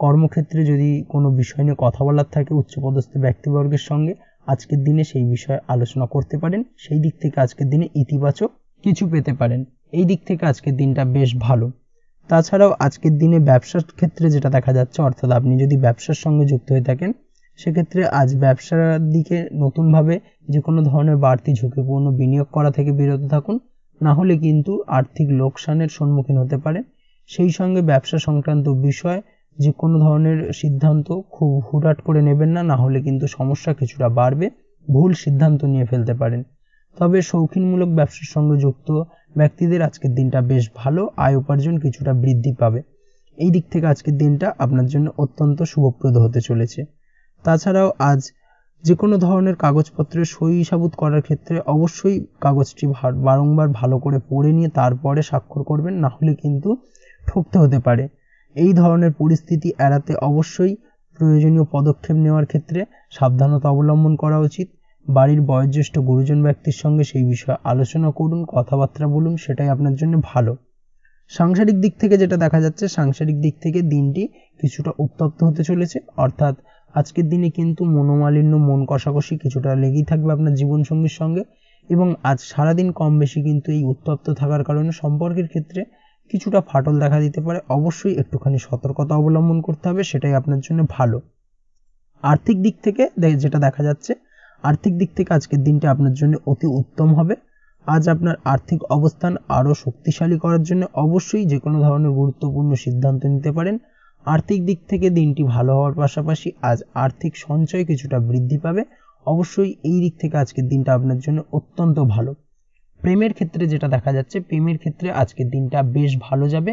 কর্মক্ষেত্রে যদি কোনো বিষয় নিয়ে কথা বলার থাকে উচ্চপদস্থ ব্যক্তিবর্গের সঙ্গে, আজকের দিনে সেই বিষয়ে আলোচনা করতে পারেন। সেই দিক থেকে আজকের দিনে ইতিবাচক কিছু পেতে পারেন। এই দিক থেকে আজকের দিনটা বেশ ভালো। তাছাড়াও আজকের দিনে ব্যবসার ক্ষেত্রে যেটা দেখা যাচ্ছে, অর্থাৎ আপনি যদি ব্যবসার সঙ্গে যুক্ত হয়ে থাকেন, সেক্ষেত্রে আজ ব্যবসার দিকে নতুনভাবে যে কোনো ধরনের বাড়তি ঝুঁকিপূর্ণ বিনিয়োগ করা থেকে বিরত থাকুন, না হলে কিন্তু আর্থিক লোকসানের সম্মুখীন হতে পারে। সেই সঙ্গে ব্যবসা সংক্রান্ত বিষয় যে কোনো ধরনের সিদ্ধান্ত খুব হুটহাট করে নেবেন না, না হলে কিন্তু সমস্যা কিছুটা বাড়বে, ভুল সিদ্ধান্ত নিয়ে ফেলতে পারেন। তবে শৌখিনমূলক ব্যবসার সঙ্গে যুক্ত ব্যক্তিদের আজকের দিনটা বেশ ভালো, আয় উপার্জন কিছুটা বৃদ্ধি পাবে। এই দিক থেকে আজকের দিনটা আপনার জন্য অত্যন্ত শুভপ্রদ হতে চলেছে। তাছাড়াও আজ যে কোনো ধরনের কাগজপত্রের সই সাবুত করার ক্ষেত্রে অবশ্যই কাগজটি বারংবার ভালো করে পড়ে নিয়ে তারপরে স্বাক্ষর করবেন, না হলে কিন্তু ঠকতে হতে পারে। এই ধরনের পরিস্থিতি এড়াতে অবশ্যই প্রয়োজনীয় পদক্ষেপ নেওয়ার ক্ষেত্রে সাবধানতা অবলম্বন করা উচিত। বাড়ির বয়োজ্যেষ্ঠ গুরুজন ব্যক্তির সঙ্গে সেই বিষয়ে আলোচনা করুন, কথাবার্তা বলুন, সেটাই আপনার জন্য ভালো। সাংসারিক দিক থেকে যেটা দেখা যাচ্ছে, সাংসারিক দিক থেকে দিনটি কিছুটা উত্তপ্ত হতে চলেছে, অর্থাৎ আজকের দিনে কিন্তু মনোমালিন্য, মন কষাকষি কিছুটা লেগেই থাকবে আপনার জীবনসঙ্গীর সঙ্গে, এবং আজ সারাদিন কম বেশি কিন্তু এই উত্তপ্ত থাকার কারণে সম্পর্কের ক্ষেত্রে কিছুটা ফাটল দেখা দিতে পারে। অবশ্যই একটুখানি সতর্কতা অবলম্বন করতে হবে, সেটাই আপনার জন্য ভালো। আর্থিক দিক থেকে যেটা দেখা যাচ্ছে, আর্থিক দিক থেকে আজকের দিনটা আপনার জন্য অতি উত্তম হবে। আজ আপনার আর্থিক অবস্থান আরও শক্তিশালী করার জন্য অবশ্যই যে কোনো ধরনের গুরুত্বপূর্ণ সিদ্ধান্ত নিতে পারেন। আর্থিক দিক থেকে দিনটি ভালো হওয়ার পাশাপাশি আজ আর্থিক সঞ্চয় কিছুটা বৃদ্ধি পাবে। অবশ্যই এই দিক থেকে আজকের দিনটা আপনার জন্য অত্যন্ত ভালো। প্রেমের ক্ষেত্রে যেটা দেখা যাচ্ছে, প্রেমের ক্ষেত্রে আজকের দিনটা বেশ ভালো যাবে।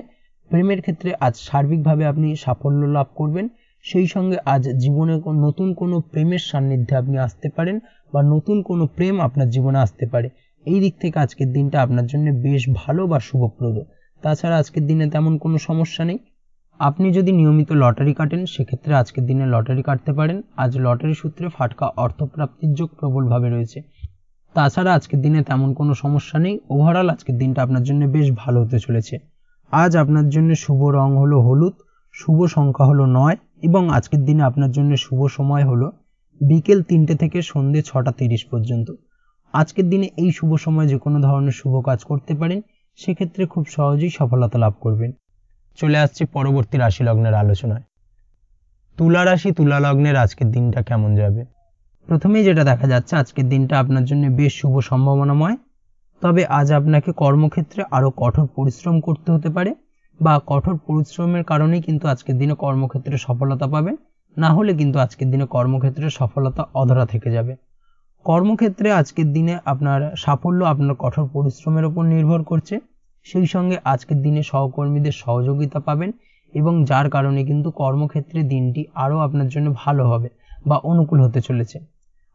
প্রেমের ক্ষেত্রে আজ সার্বিকভাবে আপনি সাফল্য লাভ করবেন। সেই সঙ্গে আজ জীবনে নতুন কোনো প্রেমের সান্নিধ্যে আপনি আসতে পারেন, বা নতুন কোনো প্রেম আপনার জীবনে আসতে পারে। এই দিক থেকে আজকের দিনটা আপনার জন্য বেশ ভালো বা শুভপ্রদ। তাছাড়া আজকের দিনে তেমন কোনো সমস্যা নেই। আপনি যদি নিয়মিত লটারি কাটেন, সেক্ষেত্রে আজকের দিনে লটারি কাটতে পারেন। আজ লটারি সূত্রে ফাটকা অর্থপ্রাপ্তির যোগ প্রবলভাবে রয়েছে। তাছাড়া আজকের দিনে তেমন কোনো সমস্যা নেই। ওভারঅল আজকের দিনটা আপনার জন্য বেশ ভালো হতে চলেছে। আজ আপনার জন্য শুভ রং হলো হলুদ, শুভ সংখ্যা হলো 9, এবং আজকের দিনে আপনার জন্য শুভ সময় হলো বিকেল 3টে থেকে সন্ধ্যে 6টা 30 পর্যন্ত। আজকের দিনে এই শুভ সময় যে কোনো ধরনের শুভ কাজ করতে পারেন, সেক্ষেত্রে খুব সহজেই সফলতা লাভ করবেন। চলে আসছি পরবর্তী রাশি লগ্নের আলোচনায়। তুলা রাশি, তুলা লগ্নের আজকের দিনটা কেমন যাবে? প্রথমেই যেটা দেখা যাচ্ছে, আজকের দিনটা আপনার জন্য বেশ শুভ সম্ভাবনাময়। তবে আজ আপনাকে কর্মক্ষেত্রে আরও কঠোর পরিশ্রম করতে হতে পারে, বা কঠোর পরিশ্রমের কারণেই কিন্তু আজকের দিনে কর্মক্ষেত্রে সফলতা পাবেন, না হলে কিন্তু আজকের দিনে কর্মক্ষেত্রে সফলতা অধরা থেকে যাবে। কর্মক্ষেত্রে আজকের দিনে আপনার সাফল্য আপনার কঠোর পরিশ্রমের উপর নির্ভর করছে। সেই সঙ্গে আজকের দিনে সহকর্মীদের সহযোগিতা পাবেন, এবং যার কারণে কিন্তু কর্মক্ষেত্রে দিনটি আরও আপনার জন্য ভালো হবে বা অনুকূল হতে চলেছে।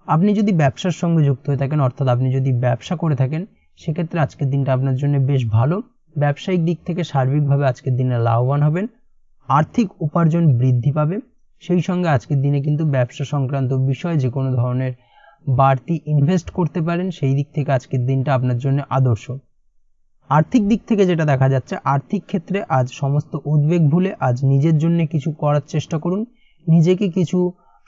আপনি যদি ব্যবসার সঙ্গে যুক্ত হয়ে থাকেন, অর্থাৎ আপনি যদি ব্যবসা করে থাকেন, সেক্ষেত্রে আজকের দিনটা আপনার জন্য বেশ ভালো। ব্যবসায়িক দিক থেকে সার্বিকভাবে আজকের দিনে লাভবান হবেন, আর্থিক উপার্জন বৃদ্ধি পাবে। সেই সঙ্গে আজকের দিনে কিন্তু ব্যবসা সংক্রান্ত বিষয়ে যে কোনো ধরনের বাড়তি ইনভেস্ট করতে পারেন, সেই দিক থেকে আজকের দিনটা আপনার জন্য আদর্শ। আর্থিক দিক থেকে যেটা দেখা যাচ্ছে, আর্থিক ক্ষেত্রে আজ সমস্ত উদ্বেগ ভুলে আজ নিজের জন্য কিছু করার চেষ্টা করুন, নিজেকে কিছু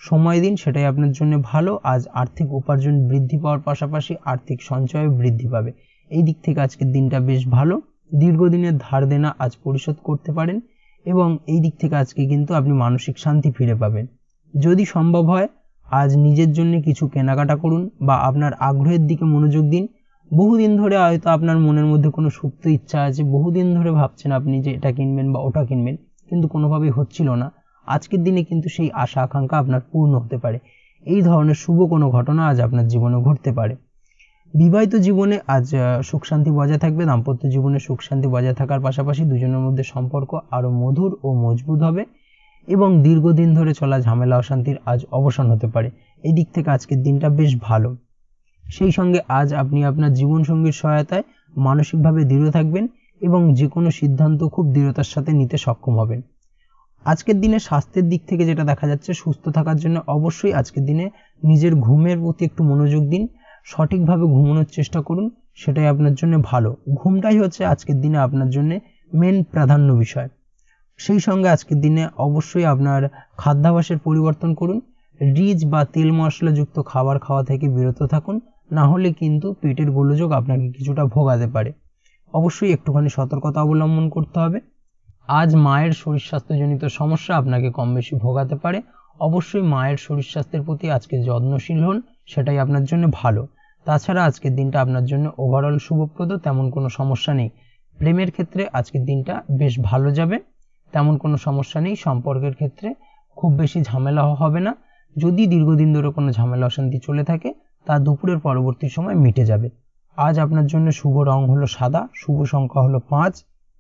সময় দিন, সেটাই আপনার জন্য ভালো। আজ আর্থিক উপার্জন বৃদ্ধি পাওয়ার পাশাপাশি আর্থিক সঞ্চয় বৃদ্ধি পাবে। এই দিক থেকে আজকের দিনটা বেশ ভালো। দীর্ঘদিনের ধার দেনা আজ পরিশোধ করতে পারেন, এবং এই দিক থেকে আজকে কিন্তু আপনি মানসিক শান্তি ফিরে পাবেন। যদি সম্ভব হয় আজ নিজের জন্য কিছু কেনাকাটা করুন, বা আপনার আগ্রহের দিকে মনোযোগ দিন। বহুদিন ধরে হয়তো আপনার মনের মধ্যে কোনো সুপ্ত ইচ্ছা আছে, বহুদিন ধরে ভাবছেন আপনি যে এটা কিনবেন বা ওটা কিনবেন, কিন্তু কোনোভাবেই হচ্ছিল না। আজকের দিনে কিন্তু সেই আশা আকাঙ্ক্ষা আপনার পূর্ণ হতে পারে। এই ধরনের শুভ কোনো ঘটনা আজ আপনার জীবনে ঘটতে পারে। বিবাহিত জীবনে আজ সুখ শান্তি বজায় থাকবে। দাম্পত্য জীবনে সুখ শান্তি বজায় থাকার পাশাপাশি দুজনের মধ্যে সম্পর্ক আরও মধুর ও মজবুত হবে, এবং দীর্ঘদিন ধরে চলা ঝামেলা অশান্তির আজ অবসান হতে পারে। এই দিক থেকে আজকের দিনটা বেশ ভালো। সেই সঙ্গে আজ আপনি আপনার জীবনসঙ্গীর সহায়তায় মানসিকভাবে দৃঢ় থাকবেন, এবং যে কোনো সিদ্ধান্ত খুব দৃঢ়তার সাথে নিতে সক্ষম হবেন। আজকের দিনে স্বাস্থ্যের দিক থেকে যেটা দেখা যাচ্ছে, সুস্থ থাকার জন্য অবশ্যই আজকের দিনে নিজের ঘুমের প্রতি একটু মনোযোগ দিন, সঠিকভাবে ঘুমানোর চেষ্টা করুন, সেটাই আপনার জন্য ভালো। ঘুমটাই হচ্ছে আজকের দিনে আপনার জন্য মেন প্রাধান্য বিষয়। সেই সঙ্গে আজকের দিনে অবশ্যই আপনার খাদ্যাভ্যাসের পরিবর্তন করুন, রিচ বা তেল মশলাযুক্ত খাবার খাওয়া থেকে বিরত থাকুন, না হলে কিন্তু পেটের গোলযোগ আপনাকে কিছুটা ভোগাতে পারে। অবশ্যই একটুখানি সতর্কতা অবলম্বন করতে হবে। আজ মায়ের শরীর স্বাস্থ্যজনিত সমস্যা আপনাকে কম বেশি ভোগাতে পারে। অবশ্যই মায়ের শরীর স্বাস্থ্যের প্রতি আজকে যত্নশীল হন, সেটাই আপনার জন্য ভালো। তাছাড়া আজকের দিনটা আপনার জন্য ওভারঅল শুভপ্রদ, তেমন কোনো সমস্যা নেই। প্রেমের ক্ষেত্রে আজকের দিনটা বেশ ভালো যাবে, তেমন কোনো সমস্যা নেই। সম্পর্কের ক্ষেত্রে খুব বেশি ঝামেলা হবে না, যদি দীর্ঘদিন ধরে কোনো ঝামেলা অশান্তি চলে থাকে তা দুপুরের পরবর্তী সময় মিটে যাবে। আজ আপনার জন্য শুভ রং হলো সাদা, শুভ সংখ্যা হলো 5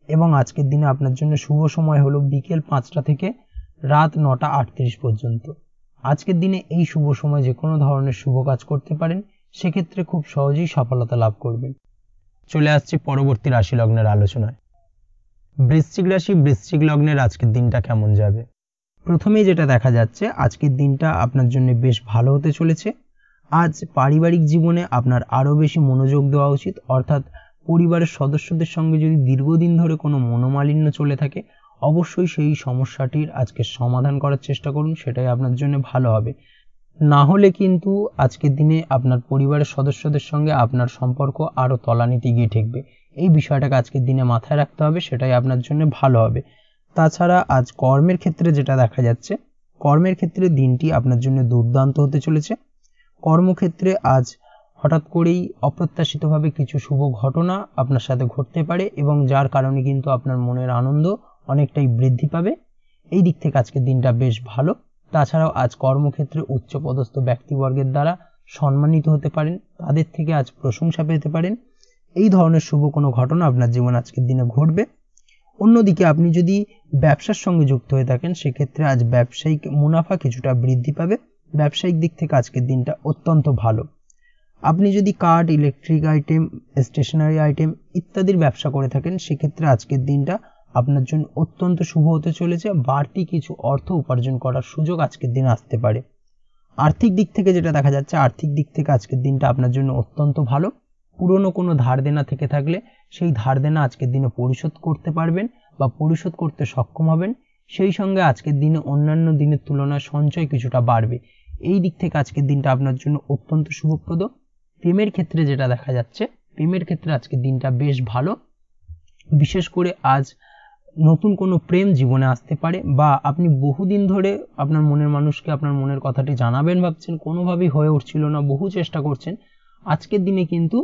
এবং আজকের দিনে আপনার জন্য শুভ সময় হলো বিকেল 5টা থেকে রাত 9টা 38 পর্যন্ত। আজকের দিনে এই শুভ সময় যে কোনো ধরনের শুভ কাজ করতে পারেন, সেক্ষেত্রে খুব সহজেই সফলতা লাভ করবেন। চলে আসছি পরবর্তী রাশি লগ্নের আলোচনায়। বৃশ্চিক রাশি, বৃশ্চিক লগ্নের আজকের দিনটা কেমন যাবে? প্রথমেই যেটা দেখা যাচ্ছে, আজকের দিনটা আপনার জন্য বেশ ভালো হতে চলেছে। আজ পারিবারিক জীবনে আপনার আরও বেশি মনোযোগ দেওয়া উচিত, অর্থাৎ পরিবারের সদস্যদের সঙ্গে যদি দীর্ঘদিন ধরে কোনো মনোমালিন্য চলে থাকে, অবশ্যই সেই সমস্যাটির আজকে সমাধান করার চেষ্টা করুন, সেটাই আপনার জন্য ভালো হবে। না হলে কিন্তু আজকের দিনে আপনার পরিবারের সদস্যদের সঙ্গে আপনার সম্পর্ক আরও তলানিতে গিয়ে ঠেকবে। এই বিষয়টাকে আজকের দিনে মাথায় রাখতে হবে, সেটাই আপনার জন্য ভালো হবে। তাছাড়া আজ কর্মের ক্ষেত্রে যেটা দেখা যাচ্ছে, কর্মের ক্ষেত্রে দিনটি আপনার জন্য দুর্দান্ত হতে চলেছে। কর্মক্ষেত্রে আজ হঠাৎ করেই অপ্রত্যাশিতভাবে কিছু শুভ ঘটনা আপনার সাথে ঘটতে পারে এবং যার কারণে কিন্তু আপনার মনের আনন্দ অনেকটাই বৃদ্ধি পাবে। এই দিক থেকে আজকের দিনটা বেশ ভালো। তাছাড়াও আজ কর্মক্ষেত্রে উচ্চপদস্থ ব্যক্তিবর্গের দ্বারা সম্মানিত হতে পারেন, তাদের থেকে আজ প্রশংসা পেতে পারেন। এই ধরনের শুভ কোনো ঘটনা আপনার জীবনে আজকের দিনে ঘটবে। অন্যদিকে আপনি যদি ব্যবসার সঙ্গে যুক্ত হয়ে থাকেন, সেক্ষেত্রে আজ ব্যবসায়িক মুনাফা কিছুটা বৃদ্ধি পাবে। ব্যবসায়িক দিক থেকে আজকের দিনটা অত্যন্ত ভালো। আপনি যদি কাঠ, ইলেকট্রিক আইটেম, স্টেশনারি আইটেম ইত্যাদির ব্যবসা করে থাকেন, সেক্ষেত্রে আজকের দিনটা আপনার জন্য অত্যন্ত শুভ হতে চলেছে। বাড়তি কিছু অর্থ উপার্জন করার সুযোগ আজকের দিনে আসতে পারে। আর্থিক দিক থেকে যেটা দেখা যাচ্ছে, আর্থিক দিক থেকে আজকের দিনটা আপনার জন্য অত্যন্ত ভালো। পুরনো কোনো ধার দেনা থেকে থাকলে সেই ধার দেনা আজকের দিনে পরিশোধ করতে পারবেন বা পরিশোধ করতে সক্ষম হবেন। সেই সঙ্গে আজকের দিনে অন্যান্য দিনের তুলনায় সঞ্চয় কিছুটা বাড়বে। এই দিক থেকে আজকের দিনটা আপনার জন্য অত্যন্ত শুভপ্রদ। প্রেমের ক্ষেত্রে যেটা দেখা যাচ্ছে, প্রেমের ক্ষেত্রে আজকের দিনটা বেশ ভালো। বিশেষ করে আজ নতুন কোনো প্রেম জীবনে আসতে পারে, বা আপনি বহুদিন ধরে আপনার মনের মানুষকে আপনার মনের কথাটি জানাবেন ভাবছেন, কোনোভাবেই হয়ে উঠছিল না, বহু চেষ্টা করছেন। আজকের দিনে কিন্তু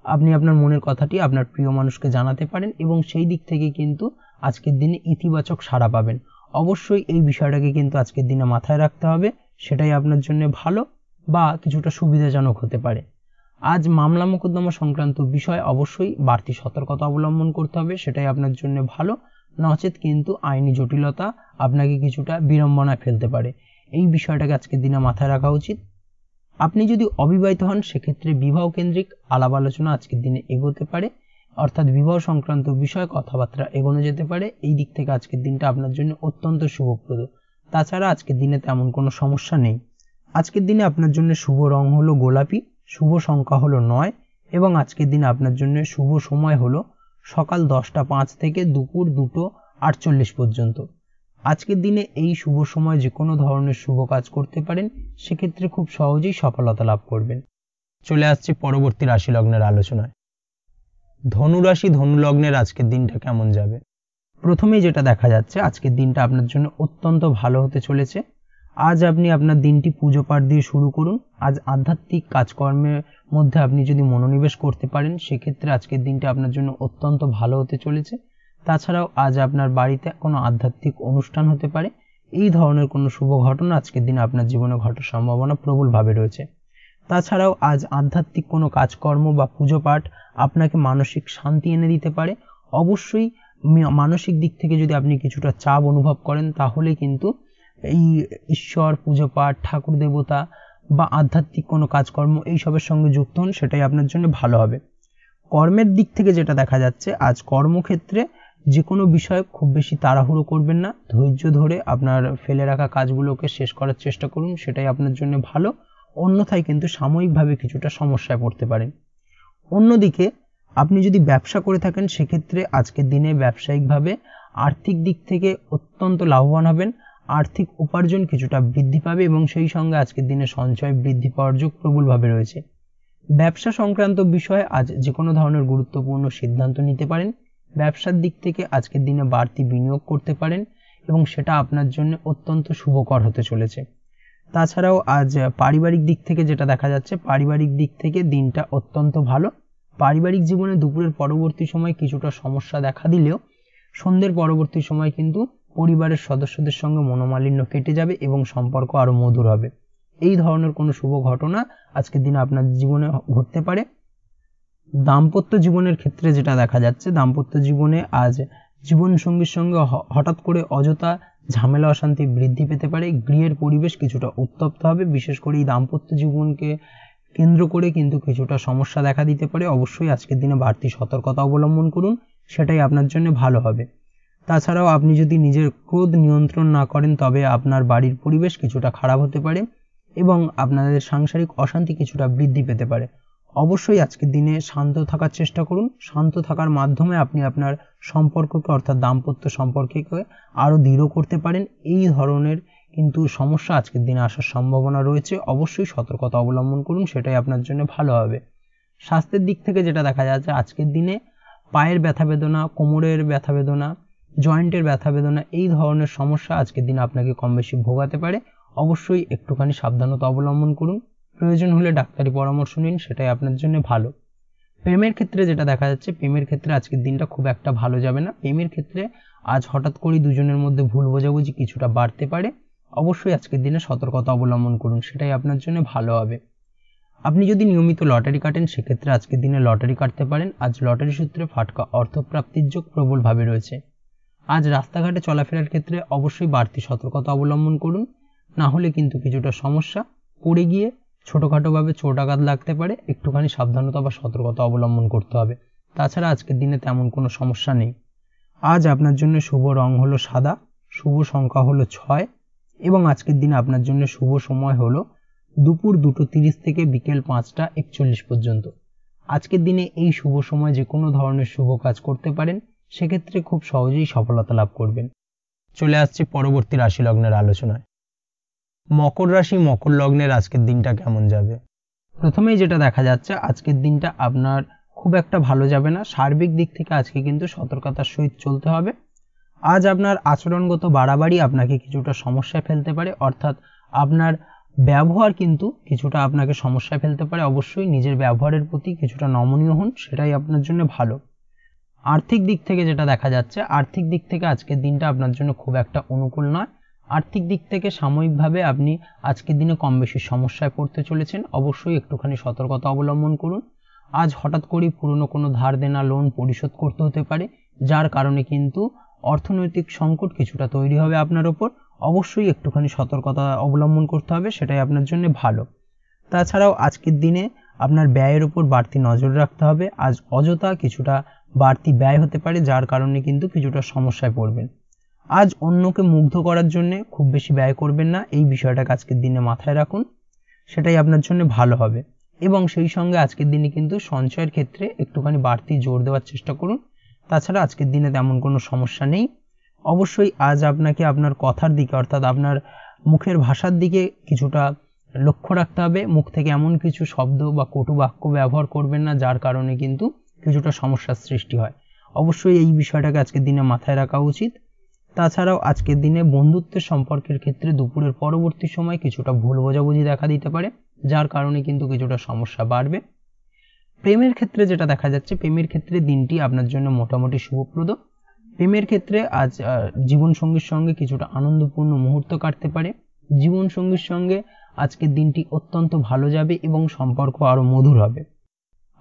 আপনি আপনার মনের কথাটি আপনার প্রিয় মানুষকে জানাতে পারেন এবং সেই দিক থেকে কিন্তু আজকের দিনে ইতিবাচক সাড়া পাবেন। অবশ্যই এই বিষয়টাকে কিন্তু আজকের দিনে মাথায় রাখতে হবে, সেটাই আপনার জন্য ভালো বা কিছুটা সুবিধাজনক হতে পারে। আজ মামলা মোকদ্দমা সংক্রান্ত বিষয় অবশ্যই বাড়তি সতর্কতা অবলম্বন করতে হবে, সেটাই আপনার জন্য ভালো। নচেত কিন্তু আইনি জটিলতা আপনাকে কিছুটা বিড়ম্বনায় ফেলতে পারে। এই বিষয়টাকে আজকের দিনে মাথায় রাখা উচিত। আপনি যদি অবিবাহিত হন, সেক্ষেত্রে বিবাহ কেন্দ্রিক আলাপ আলোচনা আজকের দিনে এগোতে পারে, অর্থাৎ বিবাহ সংক্রান্ত বিষয়ে কথাবার্তা এগোনো যেতে পারে। এই দিক থেকে আজকের দিনটা আপনার জন্য অত্যন্ত শুভপ্রদ। তাছাড়া আজকের দিনে তেমন কোনো সমস্যা নেই। আজকের দিনে আপনার জন্য শুভ রং হলো গোলাপি, শুভ সংখ্যা হলো 9 এবং আজকের দিনে আপনার জন্য শুভ সময় হলো সকাল 10টা 5 থেকে দুপুর 2টো 48 পর্যন্ত। আজকের দিনে এই শুভ সময় যে কোনো ধরনের শুভ কাজ করতে পারেন, সেক্ষেত্রে খুব সহজেই সফলতা লাভ করবেন। চলে আসছি পরবর্তী রাশি লগ্নের আলোচনায়। ধনু রাশি, ধনু লগ্নের আজকের দিনটা কেমন যাবে? প্রথমেই যেটা দেখা যাচ্ছে, আজকের দিনটা আপনার জন্য অত্যন্ত ভালো হতে চলেছে। আজ আপনি আপনার দিনটি পুজো পাঠ দিয়ে শুরু করুন। আজ আধ্যাত্মিক কাজকর্মের মধ্যে আপনি যদি মনোনিবেশ করতে পারেন, সেক্ষেত্রে আজকের দিনটা আপনার জন্য অত্যন্ত ভালো হতে চলেছে। তাছাড়াও আজ আপনার বাড়িতে কোনো আধ্যাত্মিক অনুষ্ঠান হতে পারে। এই ধরনের কোনো শুভ ঘটনা আজকের দিনে আপনার জীবনে ঘটার সম্ভাবনা প্রবলভাবে রয়েছে। তাছাড়াও আজ আধ্যাত্মিক কোনো কাজকর্ম বা পুজো পাঠ আপনাকে মানসিক শান্তি এনে দিতে পারে। অবশ্যই মানসিক দিক থেকে যদি আপনি কিছুটা চাপ অনুভব করেন, তাহলে কিন্তু এই ঈশ্বর, পুজো পাঠ, ঠাকুর দেবতা বা আধ্যাত্মিক কোনো কাজকর্ম এইসবের সঙ্গে যুক্ত হন, সেটাই আপনার জন্য ভালো হবে। কর্মের দিক থেকে যেটা দেখা যাচ্ছে, আজ কর্মক্ষেত্রে যে কোনো বিষয়ে খুব বেশি তাড়াহুড়ো করবেন না, ধৈর্য ধরে আপনার ফেলে রাখা কাজগুলোকে শেষ করার চেষ্টা করুন, সেটাই আপনার জন্য ভালো। অন্যথায় কিন্তু সাময়িকভাবে কিছুটা সমস্যায় পড়তে পারেন। অন্যদিকে আপনি যদি ব্যবসা করে থাকেন, সেক্ষেত্রে আজকের দিনে ব্যবসায়িকভাবে আর্থিক দিক থেকে অত্যন্ত লাভবান হবেন। আর্থিক উপার্জন কিছুটা বৃদ্ধি পাবে এবং সেই সঙ্গে আজকের দিনে সঞ্চয় বৃদ্ধি পাওয়ার যোগ প্রবলভাবে রয়েছে। ব্যবসা সংক্রান্ত বিষয়ে আজ যে কোনো ধরনের গুরুত্বপূর্ণ সিদ্ধান্ত নিতে পারেন। ব্যবসার দিক থেকে আজকের দিনে বাড়তি বিনিয়োগ করতে পারেন এবং সেটা আপনার জন্য অত্যন্ত শুভকর হতে চলেছে। তাছাড়াও আজ পারিবারিক দিক থেকে যেটা দেখা যাচ্ছে, পারিবারিক দিক থেকে দিনটা অত্যন্ত ভালো। পারিবারিক জীবনে দুপুরের পরবর্তী সময় কিছুটা সমস্যা দেখা দিলেও সন্ধ্যের পরবর্তী সময় কিন্তু পরিবারের সদস্যদের সঙ্গে মনোমালিন্য কেটে যাবে এবং সম্পর্ক আরো মধুর হবে। এই ধরনের কোনো শুভ ঘটনা আজকের দিনে আপনার জীবনে ঘটতে পারে। দাম্পত্য জীবনের ক্ষেত্রে যেটা দেখা যাচ্ছে, দাম্পত্য জীবনে আজ জীবন সঙ্গীর সঙ্গে হঠাৎ করে অযথা ঝামেলা অশান্তি বৃদ্ধি পেতে পারে। গৃহের পরিবেশ কিছুটা উত্তপ্ত হবে, বিশেষ করে এই দাম্পত্য জীবনকে কেন্দ্র করে কিন্তু কিছুটা সমস্যা দেখা দিতে পারে। অবশ্যই আজকের দিনে বাড়তি সতর্কতা অবলম্বন করুন, সেটাই আপনার জন্য ভালো হবে। তাছাড়াও আপনি যদি নিজের ক্রোধ নিয়ন্ত্রণ না করেন তবে আপনার বাড়ির পরিবেশ কিছুটা খারাপ হতে পারে এবং আপনাদের সাংসারিক অশান্তি কিছুটা বৃদ্ধি পেতে পারে। অবশ্যই আজকের দিনে শান্ত থাকার চেষ্টা করুন। শান্ত থাকার মাধ্যমে আপনি আপনার সম্পর্ককে অর্থাৎ দাম্পত্য সম্পর্ককে আরো দৃঢ় করতে পারেন। এই ধরনের কিন্তু সমস্যা আজকের দিনে আসার সম্ভাবনা রয়েছে। অবশ্যই সতর্কতা অবলম্বন করুন, সেটাই আপনার জন্য ভালো হবে। স্বাস্থ্যের দিক থেকে যেটা দেখা যাচ্ছে, আজকের দিনে পায়ের ব্যথা বেদনা, কোমরের ব্যথা বেদনা, জয়েন্টের ব্যথা বেদনা, এই ধরনের সমস্যা আজকের দিনে আপনাকে কম বেশি ভোগাতে পারে। অবশ্যই একটুখানি সাবধানতা অবলম্বন করুন, প্রয়োজন হলে ডাক্তারি পরামর্শ নিন, সেটাই আপনার জন্য ভালো। প্রেমের ক্ষেত্রে যেটা দেখা যাচ্ছে, প্রেমের ক্ষেত্রে আজকের দিনটা খুব একটা ভালো যাবে না। প্রেমের ক্ষেত্রে আজ হঠাৎ করে দুজনের মধ্যে ভুল বোঝাবুঝি কিছুটা বাড়তে পারে। অবশ্যই আজকের দিনে সতর্কতা অবলম্বন করুন, সেটাই আপনার জন্য ভালো হবে। আপনি যদি নিয়মিত লটারি কাটেন সেক্ষেত্রে আজকের দিনে লটারি কাটতে পারেন। আজ লটারি সূত্রে ফাটকা অর্থপ্রাপ্তির যোগ প্রবলভাবে রয়েছে। আজ রাস্তাঘাটে চলাফেরার ক্ষেত্রে অবশ্যই বাড়তি সতর্কতা অবলম্বন করুন, না হলে কিন্তু কিছুটা সমস্যা, পড়ে গিয়ে ছোটখাটোভাবে চোট আঘাত লাগতে পারে। একটুখানি সাবধানতা বা সতর্কতা অবলম্বন করতে হবে। তাছাড়া আজকের দিনে তেমন কোনো সমস্যা নেই। আজ আপনার জন্য শুভ রং হলো সাদা, শুভ সংখ্যা হলো 6 এবং আজকের দিনে আপনার জন্য শুভ সময় হলো দুপুর 2:30 থেকে বিকেল 5:41 পর্যন্ত। আজকের দিনে এই শুভ সময় যে কোনো ধরনের শুভ কাজ করতে পারেন, সেক্ষেত্রে খুব সহজেই সফলতা লাভ করবেন। চলে আসছি পরবর্তী রাশি লগ্নের আলোচনায়। মকর রাশি, মকর লগ্নের আজকের দিনটা কেমন যাবে? প্রথমেই যেটা দেখা যাচ্ছে, আজকের দিনটা আপনার খুব একটা ভালো যাবে না। সার্বিক দিক থেকে আজকে কিন্তু সতর্কতার সহিত চলতে হবে। আজ আপনার আচরণগত বাড়াবাড়ি আপনাকে কিছুটা সমস্যায় ফেলতে পারে, অর্থাৎ আপনার ব্যবহার কিন্তু কিছুটা আপনাকে সমস্যায় ফেলতে পারে। অবশ্যই নিজের ব্যবহারের প্রতি কিছুটা নমনীয় হন, সেটাই আপনার জন্য ভালো। আর্থিক দিক থেকে যেটা দেখা যাচ্ছে, আর্থিক দিক থেকে আজকের দিনটা আপনার জন্য খুব একটা অনুকূল নয়। আর্থিক দিক থেকে সাময়িকভাবে আপনি আজকের দিনে কম বেশি সমস্যায় পড়তে চলেছেন। অবশ্যই একটুখানি সতর্কতা অবলম্বন করুন। আজ হঠাৎ করেই পুরনো কোনো ধার দেনা লোন পরিশোধ করতে হতে পারে, যার কারণে কিন্তু অর্থনৈতিক সংকট কিছুটা তৈরি হবে আপনার ওপর। অবশ্যই একটুখানি সতর্কতা অবলম্বন করতে হবে, সেটাই আপনার জন্য ভালো। তাছাড়াও আজকের দিনে আপনার ব্যয়ের উপর বাড়তি নজর রাখতে হবে। আজ অযথা কিছুটা বাড়তি ব্যয় হতে পারে, যার কারণে কিন্তু কিছুটা সমস্যায় পড়বেন। আজ অন্যকে মুগ্ধ করার জন্য খুব বেশি ব্যয় করবেন না, এই বিষয়টাকে আজকের দিনে মাথায় রাখুন, সেটাই আপনার জন্য ভালো হবে। এবং সেই সঙ্গে আজকের দিনে কিন্তু সঞ্চয়ের ক্ষেত্রে একটুখানি বাড়তি জোর দেওয়ার চেষ্টা করুন। তাছাড়া আজকের দিনে তেমন কোনো সমস্যা নেই। অবশ্যই আজ আপনাকে আপনার কথার দিকে অর্থাৎ আপনার মুখের ভাষার দিকে কিছুটা লক্ষ্য রাখতে হবে। মুখ থেকে এমন কিছু শব্দ বা কটু বাক্য ব্যবহার করবেন না, যার কারণে কিন্তু কিছুটা সমস্যার সৃষ্টি হয়। অবশ্যই এই বিষয়টাকে আজকের দিনে মাথায় রাখা উচিত। তাছাড়াও আজকের দিনে বন্ধুত্বের সম্পর্কের ক্ষেত্রে দুপুরের পরবর্তী সময় কিছুটা ভুল বোঝাবুঝি দেখা দিতে পারে, যার কারণে কিন্তু কিছুটা সমস্যা বাড়বে। প্রেমের ক্ষেত্রে যেটা দেখা যাচ্ছে, প্রেমের ক্ষেত্রে দিনটি আপনার জন্য মোটামুটি শুভপ্রদ। প্রেমের ক্ষেত্রে আজ জীবনসঙ্গীর সঙ্গে কিছুটা আনন্দপূর্ণ মুহূর্ত কাটতে পারে। জীবনসঙ্গীর সঙ্গে আজকের দিনটি অত্যন্ত ভালো যাবে এবং সম্পর্ক আরো মধুর হবে।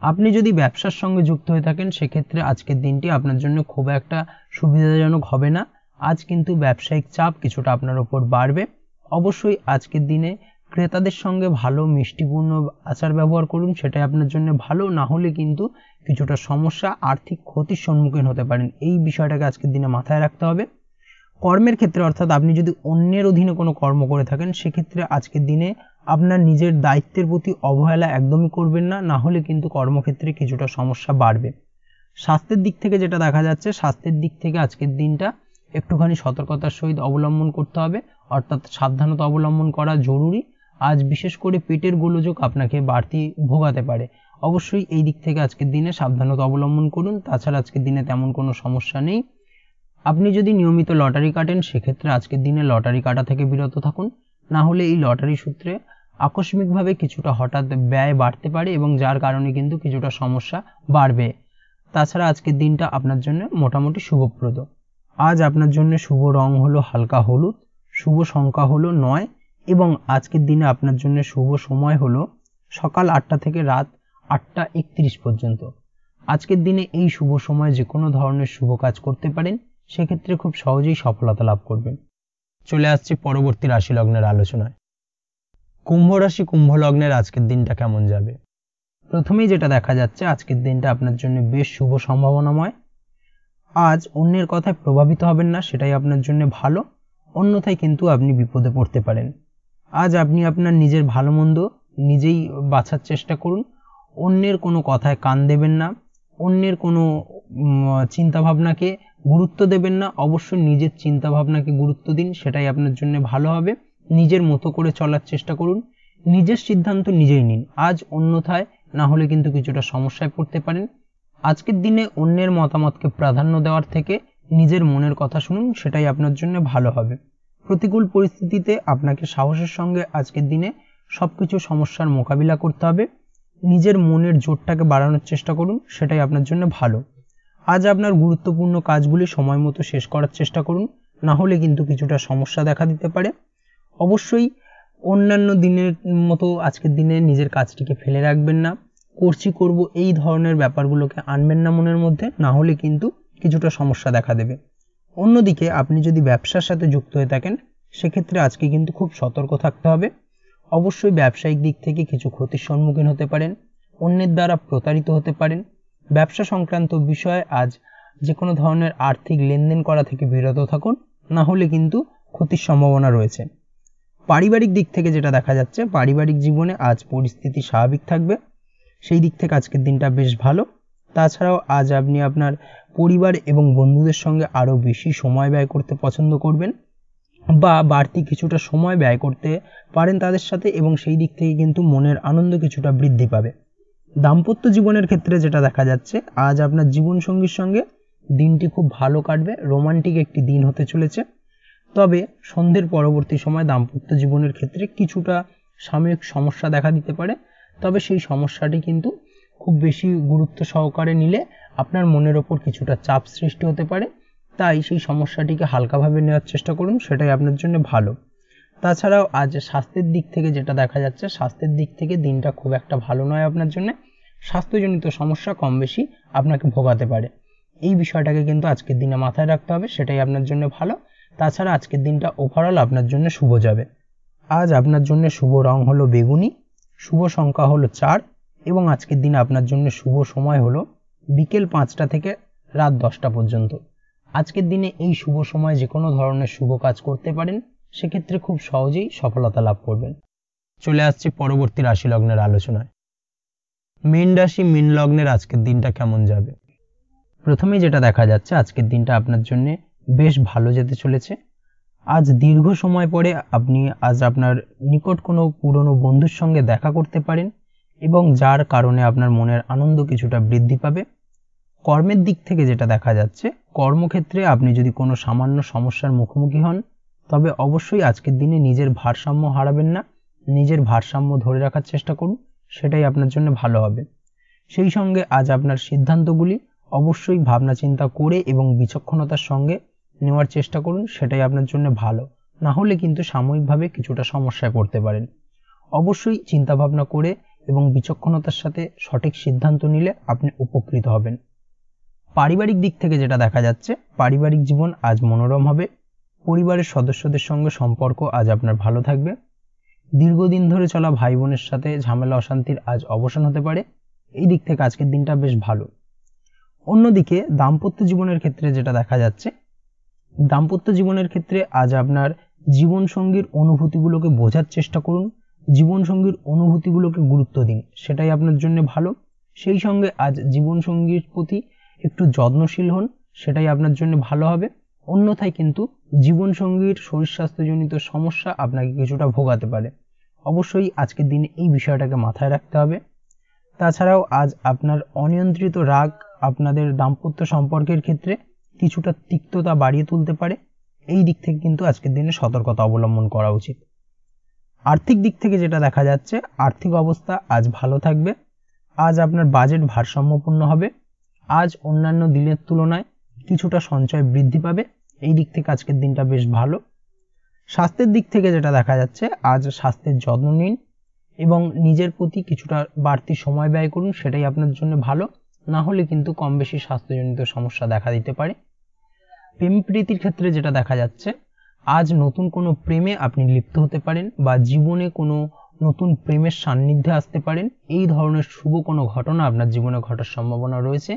আপনি যদি ব্যবসার সঙ্গে যুক্ত হয়ে থাকেন সেক্ষেত্রে আজকের দিনটি আপনার জন্য খুব একটা সুবিধাজনক হবে না। আজ কিন্তু ব্যবসায়িক চাপ কিছুটা আপনার উপর বাড়বে। অবশ্যই আজকের দিনে ক্রেতাদের সঙ্গে ভালো মিষ্টিপূর্ণ আচার ব্যবহার করুন, সেটাই আপনার জন্য ভালো। না হলে কিন্তু কিছুটা সমস্যা, আর্থিক ক্ষতির সম্মুখীন হতে পারেন। এই বিষয়টাকে আজকের দিনে মাথায় রাখতে হবে। কর্মের ক্ষেত্রে অর্থাৎ আপনি যদি অন্যের অধীনে কোনো কর্ম করে থাকেন সেক্ষেত্রে আজকের দিনে আপনার নিজের দায়িত্বের প্রতি অবহেলা একদমই করবেন না, না হলে কিন্তু কর্মক্ষেত্রে কিছুটা সমস্যা বাড়বে। স্বাস্থ্যের দিক থেকে যেটা দেখা যাচ্ছে, স্বাস্থ্যের দিক থেকে আজকের দিনটা একটুখানি সতর্কতার সহিত অবলম্বন করতে হবে, অর্থাৎ সাবধানতা অবলম্বন করা জরুরি। আজ বিশেষ করে পেটের গোলযোগ আপনাকে বাড়তি ভোগাতে পারে। অবশ্যই এই দিক থেকে আজকের দিনে সাবধানতা অবলম্বন করুন। তাছাড়া আজকের দিনে তেমন কোনো সমস্যা নেই। আপনি যদি নিয়মিত লটারি কাটেন সেক্ষেত্রে আজকের দিনে লটারি কাটা থেকে বিরত থাকুন, না হলে এই লটারি সূত্রে আকস্মিকভাবে কিছুটা হঠাৎ ব্যয় বাড়তে পারে এবং যার কারণে কিন্তু কিছুটা সমস্যা বাড়বে। তাছাড়া আজকের দিনটা আপনার জন্য মোটামুটি শুভপ্রদ। আজ আপনার জন্য শুভ রং হলো হালকা হলুদ, শুভ সংখ্যা হলো 9 এবং আজকের দিনে আপনার জন্য শুভ সময় হলো সকাল 8টা থেকে রাত 8টা 31 পর্যন্ত। আজকের দিনে এই শুভ সময়ে যে কোনো ধরনের শুভ কাজ করতে পারেন, সেক্ষেত্রে খুব সহজেই সফলতা লাভ করবেন। চলে আসছি পরবর্তী রাশি লগ্নের আলোচনায়। কুম্ভ রাশি কুম্ভ লগ্নের আজকের দিনটা কেমন যাবে? প্রথমেই যেটা দেখা যাচ্ছে, আজকের দিনটা আপনার জন্য বেশ শুভ সম্ভাবনাময়। আজ অন্যের কথায় প্রভাবিত হবেন না, সেটাই আপনার জন্য ভালো, অন্যথায় কিন্তু আপনি বিপদে পড়তে পারেন। আজ আপনি আপনার নিজের ভালো মন্দ নিজেই বাছার চেষ্টা করুন, অন্যের কোনো কথায় কান দেবেন না, অন্যের কোনো চিন্তাভাবনাকে গুরুত্ব দেবেন না, অবশ্যই নিজের চিন্তাভাবনাকে গুরুত্ব দিন, সেটাই আপনার জন্য ভালো হবে। নিজের মতো করে চলার চেষ্টা করুন, নিজের সিদ্ধান্ত নিজেই নিন আজ, অন্যথায় না হলে কিন্তু কিছুটা সমস্যায় পড়তে পারেন। আজকের দিনে অন্যের মতামতকে প্রাধান্য দেওয়ার থেকে নিজের মনের কথা শুনুন, সেটাই আপনার জন্য ভালো হবে। প্রতিকূল পরিস্থিতিতে আপনাকে সাহসের সঙ্গে আজকের দিনে সবকিছু সমস্যার মোকাবিলা করতে হবে। নিজের মনের জোরটাকে বাড়ানোর চেষ্টা করুন, সেটাই আপনার জন্য ভালো। আজ আপনার গুরুত্বপূর্ণ কাজগুলি সময় মতো শেষ করার চেষ্টা করুন, না হলে কিন্তু কিছুটা সমস্যা দেখা দিতে পারে। অবশ্যই অন্যান্য দিনের মতো আজকের দিনে নিজের কাজটিকে ফেলে রাখবেন না, করব এই ধরনের ব্যাপারগুলোকে আনবেন না মনের মধ্যে, না হলে কিন্তু কিছুটা সমস্যা দেখা দেবে। অন্যদিকে আপনি যদি ব্যবসার সাথে যুক্ত হয়ে থাকেন, সেক্ষেত্রে আজকে কিন্তু খুব সতর্ক থাকতে হবে। অবশ্যই ব্যবসায়িক দিক থেকে কিছু ক্ষতির সম্মুখীন হতে পারেন, অন্যের দ্বারা প্রতারিত হতে পারেন। ব্যবসা সংক্রান্ত বিষয়ে আজ যে কোনো ধরনের আর্থিক লেনদেন করা থেকে বিরত থাকুন, না হলে কিন্তু ক্ষতির সম্ভাবনা রয়েছে। পারিবারিক দিক থেকে যেটা দেখা যাচ্ছে, পারিবারিক জীবনে আজ পরিস্থিতি স্বাভাবিক থাকবে, সেই দিক থেকে আজকের দিনটা বেশ ভালো। তাছাড়াও আজ আপনি আপনার পরিবার এবং বন্ধুদের সঙ্গে আরও বেশি সময় ব্যয় করতে পছন্দ করবেন বা বাড়তি কিছুটা সময় ব্যয় করতে পারেন তাদের সাথে, এবং সেই দিক থেকে কিন্তু মনের আনন্দ কিছুটা বৃদ্ধি পাবে। দাম্পত্য জীবনের ক্ষেত্রে যেটা দেখা যাচ্ছে, আজ আপনার জীবনসঙ্গীর সঙ্গে দিনটি খুব ভালো কাটবে, রোমান্টিক একটি দিন হতে চলেছে। তবে সন্ধ্যের পরবর্তী সময় দাম্পত্য জীবনের ক্ষেত্রে কিছুটা সাময়িক সমস্যা দেখা দিতে পারে, তবে সেই সমস্যাটি কিন্তু খুব বেশি গুরুত্ব সহকারে নিলে আপনার মনের ওপর কিছুটা চাপ সৃষ্টি হতে পারে, তাই সেই সমস্যাটিকে হালকাভাবে নেওয়ার চেষ্টা করুন, সেটাই আপনার জন্য ভালো। তাছাড়াও আজ স্বাস্থ্যের দিক থেকে যেটা দেখা যাচ্ছে, স্বাস্থ্যের দিক থেকে দিনটা খুব একটা ভালো নয় আপনার জন্য, স্বাস্থ্যজনিত সমস্যা কম বেশি আপনাকে ভোগাতে পারে। এই বিষয়টাকে কিন্তু আজকের দিনে মাথায় রাখতে হবে, সেটাই আপনার জন্য ভালো। তাছাড়া আজকের দিনটা ওভারঅল আপনার জন্য শুভ যাবে। আজ আপনার জন্য শুভ রং হলো বেগুনি, শুভ সংখ্যা হলো 4 এবং আজকের দিনে আপনার জন্য শুভ সময় হলো বিকেল 5টা থেকে রাত 10টা পর্যন্ত। আজকের দিনে এই শুভ সময় যে কোনো ধরনের শুভ কাজ করতে পারেন, সেক্ষেত্রে খুব সহজেই সফলতা লাভ করবেন। চলে আসছি পরবর্তী রাশি লগ্নের আলোচনায়। মীন রাশি মীন লগ্নের আজকের দিনটা কেমন যাবে? প্রথমেই যেটা দেখা যাচ্ছে, আজকের দিনটা আপনার জন্য বেশ ভালো যেতে চলেছে। আজ দীর্ঘ সময় পরে আপনি আজ আপনার নিকট কোনো পুরনো বন্ধুর সঙ্গে দেখা করতে পারেন এবং যার কারণে আপনার মনের আনন্দ কিছুটা বৃদ্ধি পাবে। কর্মের দিক থেকে যেটা দেখা যাচ্ছে, কর্মক্ষেত্রে আপনি যদি কোনো সামান্য সমস্যার মুখোমুখি হন, তবে অবশ্যই আজকের দিনে নিজের ভারসাম্য হারাবেন না, নিজের ভারসাম্য ধরে রাখার চেষ্টা করুন, সেটাই আপনার জন্য ভালো হবে। সেই সঙ্গে আজ আপনার সিদ্ধান্তগুলি অবশ্যই ভাবনা চিন্তা করে এবং বিচক্ষণতার সঙ্গে নেওয়ার চেষ্টা করুন, সেটাই আপনার জন্য ভালো, না হলে কিন্তু সাময়িকভাবে কিছুটা সমস্যায় পড়তে পারেন। অবশ্যই চিন্তা ভাবনা করে এবং বিচক্ষণতার সাথে সঠিক সিদ্ধান্ত নিলে আপনি উপকৃত হবেন। পারিবারিক দিক থেকে যেটা দেখা যাচ্ছে, পারিবারিক জীবন আজ মনোরম হবে, পরিবারের সদস্যদের সঙ্গে সম্পর্ক আজ আপনার ভালো থাকবে। দীর্ঘদিন ধরে চলা ভাই বোনের সাথে ঝামেলা অশান্তির আজ অবসান হতে পারে, এই দিক থেকে আজকের দিনটা বেশ ভালো। অন্যদিকে দাম্পত্য জীবনের ক্ষেত্রে যেটা দেখা যাচ্ছে, দাম্পত্য জীবনের ক্ষেত্রে আজ আপনার জীবনসঙ্গীর অনুভূতিগুলোকে বোঝার চেষ্টা করুন, জীবনসঙ্গীর অনুভূতিগুলোকে গুরুত্ব দিন, সেটাই আপনার জন্য ভালো। সেই সঙ্গে আজ জীবনসঙ্গীর প্রতি একটু যত্নশীল হন, সেটাই আপনার জন্য ভালো হবে। অন্যথায় কিন্তু জীবনসঙ্গীর শরীর স্বাস্থ্যজনিত সমস্যা আপনাকে কিছুটা ভোগাতে পারে। অবশ্যই আজকের দিনে এই বিষয়টাকে মাথায় রাখতে হবে। তাছাড়াও আজ আপনার অনিয়ন্ত্রিত রাগ আপনাদের দাম্পত্য সম্পর্কের ক্ষেত্রে কিছুটা তিক্ততা বাড়িয়ে তুলতে পারে, এই দিক থেকে কিন্তু আজকের দিনে সতর্কতা অবলম্বন করা উচিত। আর্থিক দিক থেকে যেটা দেখা যাচ্ছে, আর্থিক অবস্থা আজ ভালো থাকবে। আজ আপনার বাজেট ভারসাম্যপূর্ণ হবে। আজ অন্যান্য দিনের তুলনায় কিছুটা সঞ্চয় বৃদ্ধি পাবে। এই দিক থেকে আজকের দিনটা বেশ ভালো। স্বাস্থ্যের দিক থেকে যেটা দেখা যাচ্ছে, আজ স্বাস্থ্যের যত্ন নিন এবং নিজের প্রতি কিছুটা বাড়তি সময় ব্যয় করুন, সেটাই আপনার জন্য ভালো। না হলে কিন্তু কম বেশি স্বাস্থ্যজনিত সমস্যা দেখা দিতে পারে। প্রেম প্রীতির ক্ষেত্রে যেটা দেখা যাচ্ছে, আজ নতুন কোনো প্রেমে আপনি লিপ্ত হতে পারেন বা জীবনে কোনো নতুন প্রেমের সান্নিধ্যে আসতে পারেন। এই ধরনের শুভ কোনো ঘটনা আপনার জীবনে ঘটার সম্ভাবনা রয়েছে।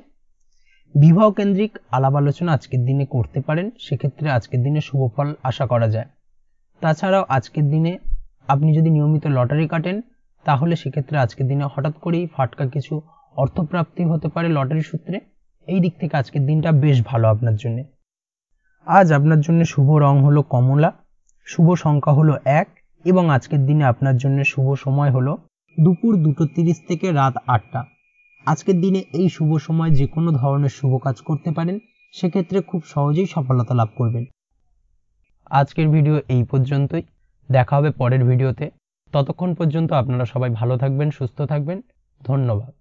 বিবাহ কেন্দ্রিক আলাপ আলোচনা আজকের দিনে করতে পারেন, সেক্ষেত্রে আজকের দিনে শুভ ফল আশা করা যায়। তাছাড়াও আজকের দিনে আপনি যদি নিয়মিত লটারি কাটেন, তাহলে সেক্ষেত্রে আজকের দিনে হঠাৎ করেই ফাটকা কিছু অর্থপ্রাপ্তি হতে পারে লটারি সূত্রে। এই দিক থেকে আজকের দিনটা বেশ ভালো আপনার জন্য। আজ আপনার জন্য শুভ রং হলো কমলা, শুভ সংখ্যা হলো 1 এবং আজকের দিনে আপনার জন্য শুভ সময় হলো দুপুর 2:30 থেকে রাত 8টা। আজকের দিনে এই শুভ সময় যে কোনো ধরনের শুভ কাজ করতে পারেন, সেক্ষেত্রে খুব সহজেই সফলতা লাভ করবেন। আজকের ভিডিও এই পর্যন্তই। দেখা হবে পরের ভিডিওতে। ততক্ষণ পর্যন্ত আপনারা সবাই ভালো থাকবেন, সুস্থ থাকবেন। ধন্যবাদ।